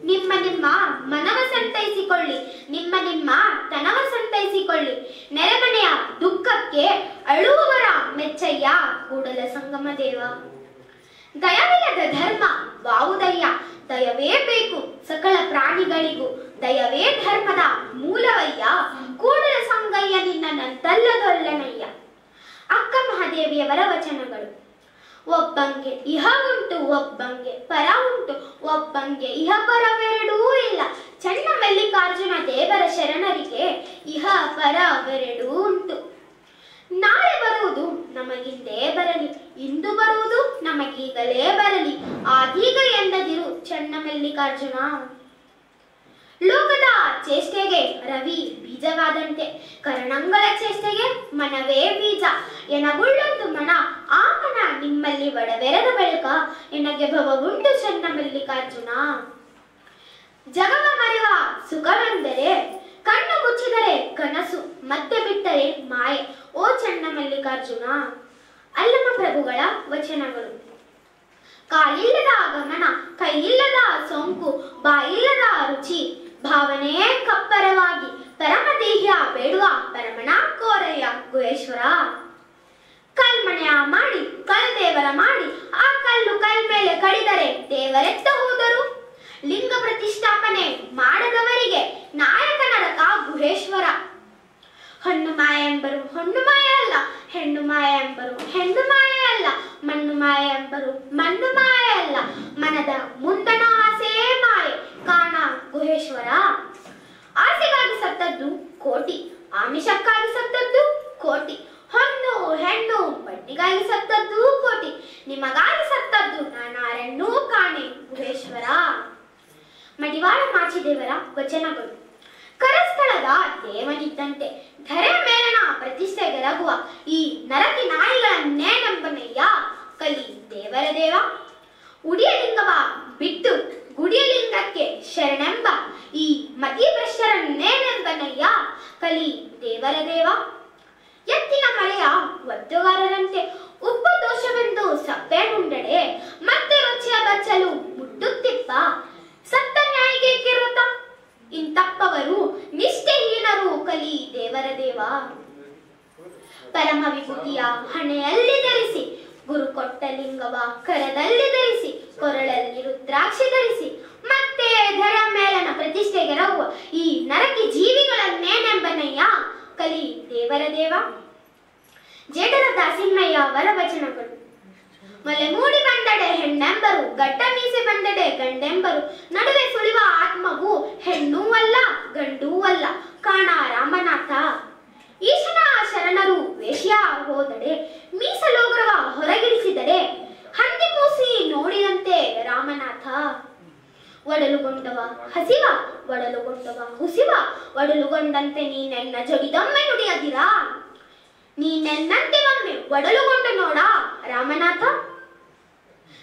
ನಿಮ್ಮ ನಿಮ್ಮ ಮನವ ಸಂತೈಸಿಕೊಳ್ಳಿ, ನಿಮ್ಮ ನಿಮ್ಮ ತನವ ಸಂತೈಸಿಕೊಳ್ಳಿ, ನೆರೆಮನೆಯ ದುಃಖಕ್ಕೆ ಅಳುವವರ ಮೆಚ್ಚಯ್ಯ ಕೂಡಲ ಸಂಗಮ ದೇವ. ದಯವಿಲ್ಲದ ಧರ್ಮ ವಾವುದಯ್ಯ, ದಯವೇ ಬೇಕು ಸಕಲ ಪ್ರಾಣಿಗಳಿಗೂ, ದಯವೇ ಧರ್ಮದ ಮೂಲವಯ್ಯ, ಕೂಡಲ ಸಂಗಯ್ಯ ನಿನ್ನ ನಂತಲ್ಲದೊಲ್ಲನಯ್ಯ. ಅಕ್ಕ ಮಹಾದೇವಿಯವರ ವಚನಗಳು. ಒಬ್ಬಂಗೆ ಇಹ ಉಂಟು ಒಬ್ಬಂಗೆ ಪರ ಉಂಟು, ಒಬ್ಬಂಗೆ ಇಹ ಪರವೆರಡೂ ಇಲ್ಲ, ಚನ್ನ ಮಲ್ಲಿಕಾರ್ಜುನ ದೇವರ ಶರಣರಿಗೆ ಇಹ ಪರವೆರಡೂ ಉಂಟು. ನಾಳೆ ಬರುವುದು ನಮಗಿಂದೇ ಬರಲಿ, ಇಂದು ಬರುವುದು ನಮಗೀಗಲೇ ಬರಲಿ, ಆದೀಗ ಎಂದದಿರು ಚನ್ನ ಮಲ್ಲಿಕಾರ್ಜುನ. ಲೋಕದ ಚೇಷ್ಟೆಗೆ ರವಿ ಬೀಜವಾದಂತೆ, ಕರಣಂಗಳ ಚೇಷ್ಟೆಗೆ ಮನವೇ ಬೀಜ, ಎನಗುಳ್ಳೊಂದು ಮನ, ಆ ಮನ ನಿಮ್ಮಲ್ಲಿ ಒಡವೆರದ ಬಳಿಕ ಎನಗೆ ಭವವುಂಟು ಚನ್ನ ಮಲ್ಲಿಕಾರ್ಜುನ. ಜಗವ ಮರೆವ ಸುಖವೆಂದರೆ ಕಣ್ಣು ಮುಚ್ಚಿದರೆ ಕನಸು, ಮತ್ತೆ ಬಿಟ್ಟರೆ ಮಾಯೆ, ಓ ಚನ್ನ ಮಲ್ಲಿಕಾರ್ಜುನ. ಅಲ್ಲಮ ಪ್ರಭುಗಳ ವಚನಗಳು. ಕಾಲಿಲ್ಲದ ಗಮನ, ಕೈಯಿಲ್ಲದ ಸೋಂಕು, ಬಾಯಿಲ್ಲದ ರುಚಿ, ಭಾವನೆಯೇ ಕಪ್ಪರವಾಗಿ, ಪರಮದೇಹ್ಯ ಬೇಡುವ ಪರಮನ ಕೋರಯ್ಯ, ಮುಷ್ಕರ ಮಾಡಿ ಆ ಕಲ್ಲು ಮೇಲೆ ಕಡಿದರೆ ದೇವರೆತ್ತ ಹೋದರು. ಲಿಂಗ ಪ್ರತಿಷ್ಠಾಪನೆ ಮಾಡದವರಿಗೆ ನಾಯಕ ನರಕ ಗುಹೇಶ್ವರ. ಹೊನ್ನು ಮಾಯ ಎಂಬರು ಹೊನ್ನು ಮಾಯ ಅಲ್ಲ, ಹೆಣ್ಣು ಮಾಯ ಎಂಬರು ಹೆಣ್ಣು ಮಾಯ ಅಲ್ಲ, ಮಣ್ಣು ಮಾಯ ಎಂಬರು ಮಣ್ಣು ಮಾಯ ಅಲ್ಲ, ಮನದ ಮುಂದಣ ಆಸೆ ಮಾಯೆ ಕಾಣ ಗುಹೇಶ್ವರ. ಆಸೆಗಾಗಿ ಸತ್ತದ್ದು ಕೋಟಿ, ಆಮಿಷಕ್ಕಾಗಿ ಸತ್ತದ್ದು ಕೋಟಿ, ಹೊನ್ನು ಹೆಣ್ಣು ಬಡ್ಡಿಗಾಗಿ ಸತ್ತದ್ದು ಕೋಟಿ, ನಿಮಗಾಗಿ ಸತ್ತದ್ದು ನಾನಾರೆಣ್ಣೂ ಕಾಣೆ ಗುಹೇಶ್ವರ. ಮಡಿವಾಳ ಮಾಚಿದೇವರ ವಚನಗಳು. ಕರಸ್ಥಳದ ದೇವನಿದ್ದಂತೆ ಧರೆ ಮೇಲನ ಪ್ರತಿಷ್ಠೆಗೆರಗುವ ಈ ನರಕಿ ನಾಯಿಗಳನ್ನೇನೆಂಬನಯ್ಯ ಕಲಿ ದೇವರ ದೇವ. ಉಡಿಯಲಿಂಗವ ಬಿಟ್ಟು ಗುಡಿಯಲಿಂಗಕ್ಕೆ ಶರಣೆಂಬ ಈ ಮತಿಭ್ರಷ್ಟರನ್ನೇನೆಂಬನಯ್ಯ ಕಲಿ ದೇವರ ದೇವ. ಎತ್ತಿನ ಮಳೆಯ ಒತ್ತುಗಾರರಂತೆ ಉಪ್ಪು ದೋಷವೆಂದು ಸಪ್ಪೆ ಮುಂಡಡೆ ಮತ್ತೆ ರುಚಿಯ ಬಚ್ಚಲು ಮುಟ್ಟುತ್ತಿಪ್ಪ ಸತ್ತ ನ್ಯಾಯಿಗೆ ಕಿರುತ. ಇಂತಪ್ಪವರು ನಿಷ್ಠೆಹೀನರು ಕಲಿ ದೇವರ ದೇವ. ಪರಮ ವಿಭೂತಿಯ ಹಣೆಯಲ್ಲಿ ಧರಿಸಿ ಗುರು ಕೊಟ್ಟ ಲಿಂಗವ ಕರದಲ್ಲಿ ಧರಿಸಿ ಕೊರಳಲ್ಲಿ ರುದ್ರಾಕ್ಷಿ ಧರಿಸಿ ಮತ್ತೆ ಧರ ಮೇಲನ ಪ್ರತಿಷ್ಠೆಗೆರಗುವ ಈ ನರಕಿ ಜೀವಿಗಳನ್ನೇನೆಂಬನಯ್ಯ ಕಲಿ ದೇವರ ದೇವ. ಜೇಡರ ದಾಸಿಮಯ್ಯ ಅವರ ವಚನಗಳು. ಮೊಲೆ ಮೂಡಿ ಬಂದಡೆ ಹೆಣ್ಣೆಂಬರು, ಗಡ್ಡ ಮೀಸೆ ಬಂದಡೆ ಗಂಡೆಂಬರು, ನಡುವೆ ಸುಳಿವ ಆತ್ಮವು ಹೆಣ್ಣೂ ಅಲ್ಲ ಗಂಡೂ ಅಲ್ಲ ಕಾಣ ರಾಮನಾಥ. ಈಶನ ಶರಣರು ವೇಶ್ಯ ಹೋದಡೆ, ಮೀಸಲೋಗ್ರವ ಹೊರಗಿಡಿಸಿದಡೆ, ಹಂದಿ ಮೂಸಿ ನೋಡಿದಂತೆ ರಾಮನಾಥ. ಒಡಲುಗೊಂಡವ ಹಸಿವ ಒಡಲುಗೊಂಡವ ಹುಸಿವ, ಒಡಲುಗೊಂಡಂತೆ ನೀನೆನ್ನ ಜೊಗಿದೊಮ್ಮೆ ನುಡಿಯದಿರಾ, ನೀನೆನ್ನಂತೆ ಒಮ್ಮೆ ಒಡಲುಗೊಂಡು ನೋಡ ರಾಮನಾಥ.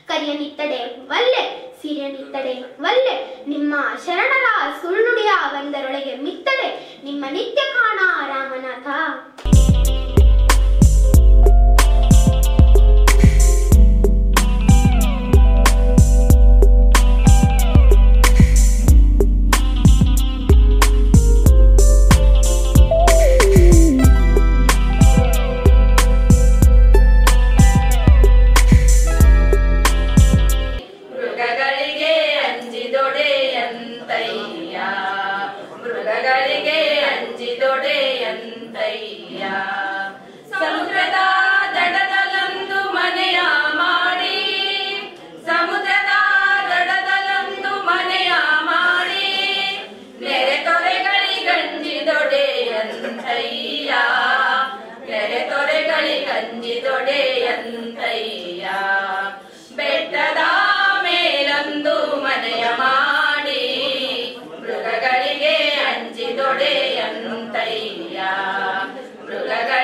ಕರಿಯನಿತ್ತಡೆ ವಲ್ಲೆ ಸಿರಿಯನಿತ್ತಡೆ ವಲ್ಲೆ, ನಿಮ್ಮ ಶರಣರ ಸುಳ್ಳುಡಿಯ ಒಂದರೊಳಗೆ ಮಿತ್ತಡೆ ನಿಮ್ಮ ನಿತ್ಯ ಕಾಣ ರಾಮನಾಥ. ಸಮುದ್ರದ ದಡದಲ್ಲೊಂದು ಮನೆಯ ಮಾಡಿ, ಸಮುದ್ರದ ದಡದಲ್ಲೊಂದು ಮನೆಯ ಮಾಡಿ, ನೆರೆ ತೊರೆಗಳಿಗಂಜಿದೊಡೆಯಂತಯ್ಯ, ನೆರೆ ತೊರೆಗಳಿಗಂಜಿದೊಡೆಯಂತಯ್ಯ. ಬೆಟ್ಟದ ಮೇಲೊಂದು ಮನೆಯ ಮಾಡಿ, ಮೃಗಗಳಿಗೆ ಅಂಜಿದೊಡೆಯಂತಯ್ಯ, ಮೃಗಗಳ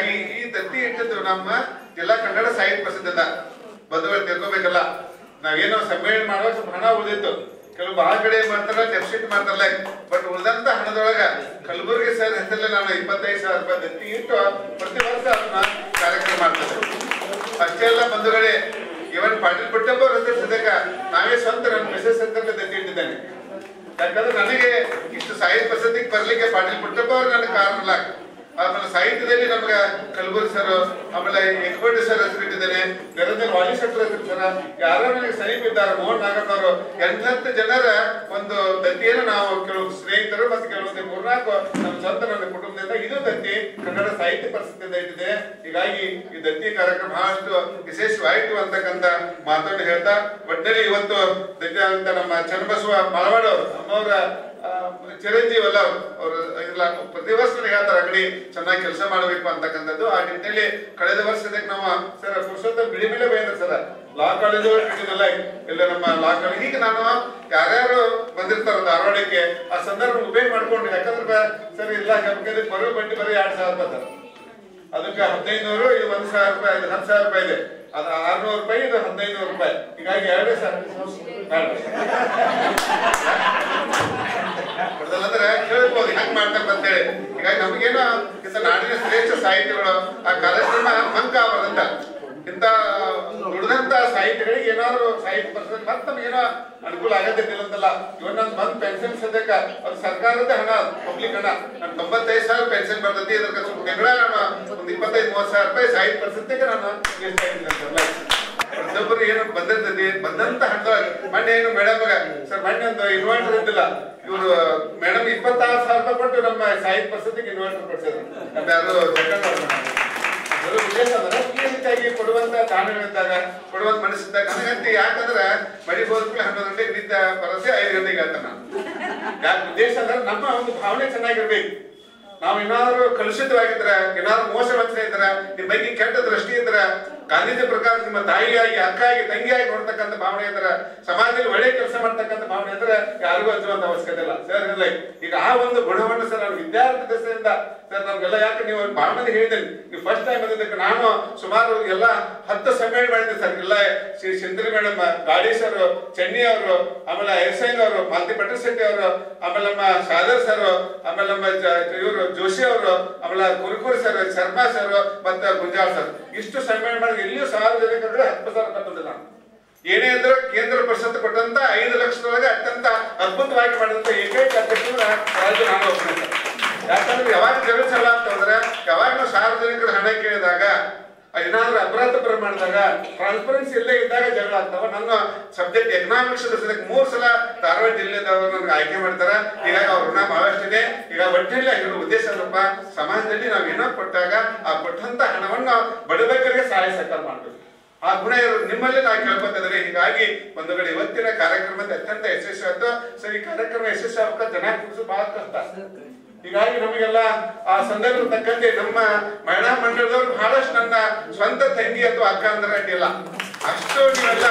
ಹೀಗಾಗಿ ಈ ದತ್ತಿ ಇಟ್ಟಿದ್ದು ನಮ್ಮ ಜಿಲ್ಲಾ ಕನ್ನಡ ಸಾಹಿತ್ಯ ಪ್ರಸಿದ್ಧದ ಬಂಧುಗಳು ತಿಳ್ಕೊಬೇಕಲ್ಲ. ನಾವೇನೋ ಸಮ್ಮೇಳನ ಮಾಡುವಾಗ ಸ್ವಲ್ಪ ಹಣ ಉಳಿದಿತ್ತು, ಕೆಲವು ಬಹಳ ಕಡೆ ಮಾಡ್ತಾರ ಡೆಫಿಸಿಟ್ ಮಾಡ್ತಾರಲ್ಲ, ಬಟ್ ಉಳಿದಂತ ಹಣದೊಳಗ ಕಲಬುರ್ಗಿ ಸರ್ ಹೆಸರಲ್ಲಿ ನಾನು 25,000 ರೂಪಾಯಿ ದತ್ತಿ ಇಟ್ಟು ಪ್ರತಿ ವರ್ಷ ಅದನ್ನ ಕಾರ್ಯಕ್ರಮ ಮಾಡ್ತಾರೆ. ಅಷ್ಟೇ ಅಲ್ಲ ಬಂಧುಗಳೇ, ಇವನ್ ಪಾಟೀಲ್ ಪುಟ್ಟಪ್ಪ ಅವ್ರ ಹೆಸರು ಸದ್ಯಕ್ಕ ನಾವೇ ಸ್ವಂತ ನನ್ನ ಮೆಸೇಜ್ ಹೆಸರಲ್ಲಿ ದತ್ತಿ ಇಟ್ಟಿದ್ದೇನೆ. ಯಾಕಂದ್ರೆ ನನಗೆ ಇಷ್ಟು ಸಾಹಿತ್ಯ ಪ್ರಸಿದ್ಧಿಗೆ ಬರ್ಲಿಕ್ಕೆ ಪಾಟೀಲ್ ಪುಟ್ಟಪ್ಪ ಅವ್ರು ನನಗೆ ಕಾರಣ. ಆಮೇಲೆ ಸಾಹಿತ್ಯದಲ್ಲಿ ನಮ್ಗೆ ಕಲಬುರ್ಗಿ ಸರ್, ಆಮೇಲೆ ಎಕ್ಬರ್ಡಿ ಸರ್ ಹೆಸರು ಇಟ್ಟಿದ್ದೇನೆ, ನಿರಂಜನ ವಾಲಿ ಶೆಟ್ಟರ್ ಹೆಸರು ಸರ್, ಯಾರು ನನಗೆ ಸಮೀಪ ಇದ್ದಾರೆ, ಮೋಹನ್ ನಾಗಪ್ಪನವರು, 8-10 ಜನರ ಒಂದು ದತ್ತಿಯನ್ನು ನಾವು ಕೆಲವು ಸ್ನೇಹಿತರು ಮತ್ತು ಕೆಲವೊಂದು 3-4 ನಮ್ಮ ಸ್ವಂತ ನನ್ನ ಕುಟುಂಬದಿಂದ ಇದು ದತ್ತಿ ಕನ್ನಡ ಸಾಹಿತ್ಯ ಪರಿಸ್ಥಿತಿಯಿಂದ ಇಟ್ಟಿದೆ. ಹೀಗಾಗಿ ಈ ದತ್ತಿ ಕಾರ್ಯಕ್ರಮ ಬಹಳಷ್ಟು ವಿಶೇಷವಾಯಿತು ಅಂತಕ್ಕಂಥ ಮಾತನ್ನು ಹೇಳ್ತಾ, ಒಟ್ಟಿನಲ್ಲಿ ಇವತ್ತು ದತ್ತಿ ಅಂತ ನಮ್ಮ ಚನ್ನಬಸವ ಮಳವಾಡ ಅಮ್ಮವರ ಚಿರಂಜೀವಿ ಅಲ್ಲ ಅವರು ಇಲ್ಲ ಪ್ರತಿ ವರ್ಷ ಹೇಳ್ತಾರೆ ಅಂಗಡಿ ಚೆನ್ನಾಗಿ ಕೆಲಸ ಮಾಡಬೇಕು ಅಂತಕ್ಕಂಥದ್ದು. ಆ ನಿಟ್ಟಿನಲ್ಲಿ ಕಳೆದ ವರ್ಷದಕ್ಕೆ ನಾವು ಸರ್ ಪುರುಷೋತ್ತಮ ಬಿಳಿ ಮೇಲೆ ಬೈದ್ರೆ ಸರ್ ಲಾ ಕಾಲೇಜು ಇಟ್ಟಿದ್ದಲ್ಲ ಇಲ್ಲ ನಮ್ಮ ಲಾ ಕಾಲೇಜ್. ಈಗ ನಾನು ಯಾರ್ಯಾರು ಬಂದಿರ್ತಾರ ಧಾರವಾಡಕ್ಕೆ ಆ ಸಂದರ್ಭ ಉಪಯೋಗ ಮಾಡ್ಕೊಂಡು, ಯಾಕಂದ್ರೆ ಸರ್ ಇಲ್ಲ ಬರೋ ಬಡ್ಡಿ ಬರೀ 2,000 ರೂಪಾಯಿ ಸರ್, ಅದಕ್ಕೆ 1,500, ಇದು 1,000 ರೂಪಾಯಿ, ಇದು 10,000 ರೂಪಾಯಿ ಇದೆ, ಅದು 600 ರೂಪಾಯಿ, ಇದು 1,500 ರೂಪಾಯಿ. ಹೀಗಾಗಿ 2 ಅಂದ್ರೆ ಕೇಳ್ಬೋದು ಹೆಂಗ್ ಮಾಡ್ತಾರೆ ಅಂತ ಹೇಳಿ. ಹೀಗಾಗಿ ನಮಗೇನೋ ಇಂಥ ನಾಡಿನ ಶ್ರೇಷ್ಠ ಸಾಹಿತ್ಯಗಳು ಆ ಕಾರ್ಯಕ್ರಮ ಮಂಕ ಅವರಂತ ಇಂತ ದುಡಿದಂತ ಸಾಹಿತ್ಯಗಳಿಗೆ ಏನಾದ್ರು ಸಾಹಿತ್ಯ ಪರಿಸರ ಮತ್ತೆ ನಮಗೇನೋ ಅನುಕೂಲ ಆಗತ್ತಿಲ್ಲ ಅಂತಲ್ಲ. ಇವನ್ನೊಂದು ಬಂದ್ ಪೆನ್ಷನ್ ಸದ್ಯಕ್ಕ ಅದು ಸರ್ಕಾರದ ಹಣ, ಪಬ್ಲಿಕ್ ಹಣ. ನಾನು 95,000 ಪೆನ್ಷನ್ ಬರ್ತೈತಿ, ಇದಕ್ಕೆ ತಿಂಗಳ ನಾನು ಒಂದು 25-30,000 ರೂಪಾಯಿ ಸಾಹಿತ್ಯ ಪರಿಸ್ಥಿತಿಗೆ ನಾನು ಪ್ರತಿಯೊಬ್ಬರು ಏನು ಬಂದಿರ್ತೈತಿ ಬಂದಂತ ಹಣದೊಳಗೆ. ಮೊನ್ನೆ ಏನು ಮೇಡಮ್ ಸರ್ ಮೊನ್ನೆ ಒಂದು ಇನ್ವರ್ಟರ್ ಇದ್ದಿಲ್ಲ, ಇವರು ಮೇಡಮ್ 26,000 ರೂಪಾಯಿ ಕೊಟ್ಟು ನಮ್ಮ ಸಾಹಿತ್ಯ ಪರಿಸ್ಥಿತಿಗೆ ಇನ್ವರ್ಟರ್ ಕೊಡ್ಸಿದ್ರು. ನಮ್ಮ ಯಾರು ಉದ್ದೇಶ ಅಂದ್ರೆ ಈ ರೀತಿಯಾಗಿ ಕೊಡುವಂತ ತಾಣಗಳಿದ್ದಾಗ ಕೊಡುವಂತ ಮನಸ್ಸಿದ್ದಾಗ ನನಗಂತೆ. ಯಾಕಂದ್ರೆ ಮಳಿ ಹೋದ್ಮೇಲೆ 11 ಗಂಟೆಗೆ ನಿದ್ದೆ ಬರೋದೇ 5 ಗಂಟೆಗೆ ಹೇಳ್ತಾನೆ ನಾನು. ಯಾಕೆ ಉದ್ದೇಶ ಅಂದ್ರೆ ನಮ್ಮ ಒಂದು ಭಾವನೆ ಚೆನ್ನಾಗಿರ್ಬೇಕು. ನಾವು ಏನಾದ್ರು ಕಲುಷಿತವಾಗಿದ್ರೆ, ಏನಾದ್ರು ಮೋಸ ವಂಚನೆ ಇದ್ರೆ, ನಿಮ್ಮ ಬಗ್ಗೆ ಕೆಟ್ಟ ದೃಷ್ಟಿ ಇದ್ರೆ, ಗಾಂಧೀಜಿ ಪ್ರಕಾರ ನಿಮ್ಮ ತಾಯಿಯಾಗಿ, ಅಕ್ಕಾಗಿ, ತಂಗಿಯಾಗಿ ನೋಡ್ತಕ್ಕಂಥ ಭಾವನೆ ಇದ್ರೆ, ಸಮಾಜದಲ್ಲಿ ಒಳ್ಳೆ ಕೆಲಸ ಮಾಡ್ತಕ್ಕಂಥ ಭಾವನೆ ಇದ್ರೆ ಯಾರಿಗೂ ಹಚ್ಚುವಂತ ಅವಶ್ಯಕತೆ ಇಲ್ಲ ಸರ್. ಇಲ್ಲ ಈಗ ಆ ಒಂದು ಗುಣವನ್ನು ಸರ್ ನಾನು ವಿದ್ಯಾರ್ಥಿ ದಶೆಯಿಂದ ಸರ್ ನಮ್ಗೆಲ್ಲ, ಯಾಕೆ ನೀವು ಭಾಳ ಮಂದಿ ಹೇಳಿದ್ದೇನೆ, ನೀವು ಫಸ್ಟ್ ಟೈಮ್ ಬಂದಿದ್ದಕ್ಕೆ ನಾನು ಸುಮಾರು ಎಲ್ಲ 10 ಸಮ್ಮೇಳನ ಮಾಡಿದ್ದೆ ಸರ್. ಎಲ್ಲ ಶ್ರೀ ಸಿಂಧರಿ ಮೇಡಮ್, ಗಾಡಿ ಸರ್, ಚೆನ್ನಿ ಅವರು, ಆಮೇಲೆ ಎಸ್ಐನ್ ಅವರು, ಮಾಲತಿ ಪಟೇಲ್ ಶೆಟ್ಟಿ ಅವರು, ಆಮೇಲೆ ನಮ್ಮ ಶಾದರ್ ಸರ್, ಆಮೇಲೆ ನಮ್ಮ ಇವರು ಜೋಶಿ ಅವರು, ಆಮೇಲೆ ಕುರುಕುರಿ ಸರ್, ಶರ್ಮಾ ಸರ್ ಮತ್ತೆ ಗುಂಜಾಳ್ ಸರ್, ಇಷ್ಟು ಸಮ್ಮೇಳನ ಮಾಡಿದ್ರೆ ಎಲ್ಲಿಯೂ ಸಾರ್ವಜನಿಕರಿಗೆ 10,000 ರೂಪಾಯಿ ತಂದಿಲ್ಲ. ಏನೇ ಅಂದ್ರೆ ಕೇಂದ್ರ ಪರಿಷತ್ ಕೊಟ್ಟಂತ 5 ಲಕ್ಷದೊಳಗೆ ಅತ್ಯಂತ ಅದ್ಭುತವಾಗಿ ಮಾಡಿದಂತ ಏಕೈಕ ಅಧ್ಯಕ್ಷರು ರಾಜ್ಯ ನಾನು ಒಬ್ಬನೇ. ಯಾಕಂದ್ರೆ ಯಾವಾಗ ಜಗಳ ಚಲ ಅಂತಂದ್ರೆ, ಯಾವಾಗ ನಾವು ಸಾರ್ವಜನಿಕರ ಹಣ ಕೇಳಿದಾಗ, ಏನಾದ್ರೂ ಅಪರಾಧ ಮಾಡಿದಾಗ, ಟ್ರಾನ್ಸ್ಪರೆನ್ಸಿ ಇಲ್ಲೇ ಇದ್ದಾಗ ಜಗಳ ಆಗ್ತಾವ. ನನ್ನ ಸಬ್ಜೆಕ್ಟ್ ಎಕನಾಮಿಕ್ಸ್ 3 ಸಲ ಧಾರವಾಡ ಜಿಲ್ಲೆದವರು ನನಗೆ ಆಯ್ಕೆ ಮಾಡ್ತಾರ. ಹೀಗಾಗಿ ಅವ್ರ ಋಣ ಬಹಳಷ್ಟಿದೆ. ಈಗ ಒಟ್ಟಿಲ್ಲ ಇರೋ ಉದ್ದೇಶ ಸ್ವಲ್ಪ ಸಮಾಜದಲ್ಲಿ ನಾವು ಏನೋ ಕೊಟ್ಟಾಗ ಆ ಕೊಟ್ಟಂತ ಹಣವನ್ನು ಬಡಬಗ್ಗರಿಗೆ ಸಹಾಯ ಸಹಕಾರ ಮಾಡ್ಬೇಕು. ಆ ಗುಣ ನಿಮ್ಮಲ್ಲಿ ನಾವು ಕೇಳ್ಕೊತಿದ್ರೆ. ಹೀಗಾಗಿ ಒಂದು ಕಡೆ ಇವತ್ತಿನ ಕಾರ್ಯಕ್ರಮದ ಅತ್ಯಂತ ಯಶಸ್ವಿ ಆಯ್ತು ಸರ್. ಈ ಕಾರ್ಯಕ್ರಮ ಯಶಸ್ವಿ ಆಗ್ಬೇಕು ಜನ ಕೂರಿಸು ಬಹಳ ಕಷ್ಟ. ಹೀಗಾಗಿ ನಮಗೆಲ್ಲ ಆ ಸಂದರ್ಭ ತಕ್ಕಂತೆ ನಮ್ಮ ಮಹಿಳಾ ಮಂಡಳದವ್ರು ಬಹಳಷ್ಟು ನನ್ನ ಸ್ವಂತ ತಂಗಿ ಅಥವಾ ಅಕ್ಕ ಅಂದ್ರೆ ಅಡ್ಡಿಲ್ಲ, ಅಷ್ಟು ನೀವೆಲ್ಲ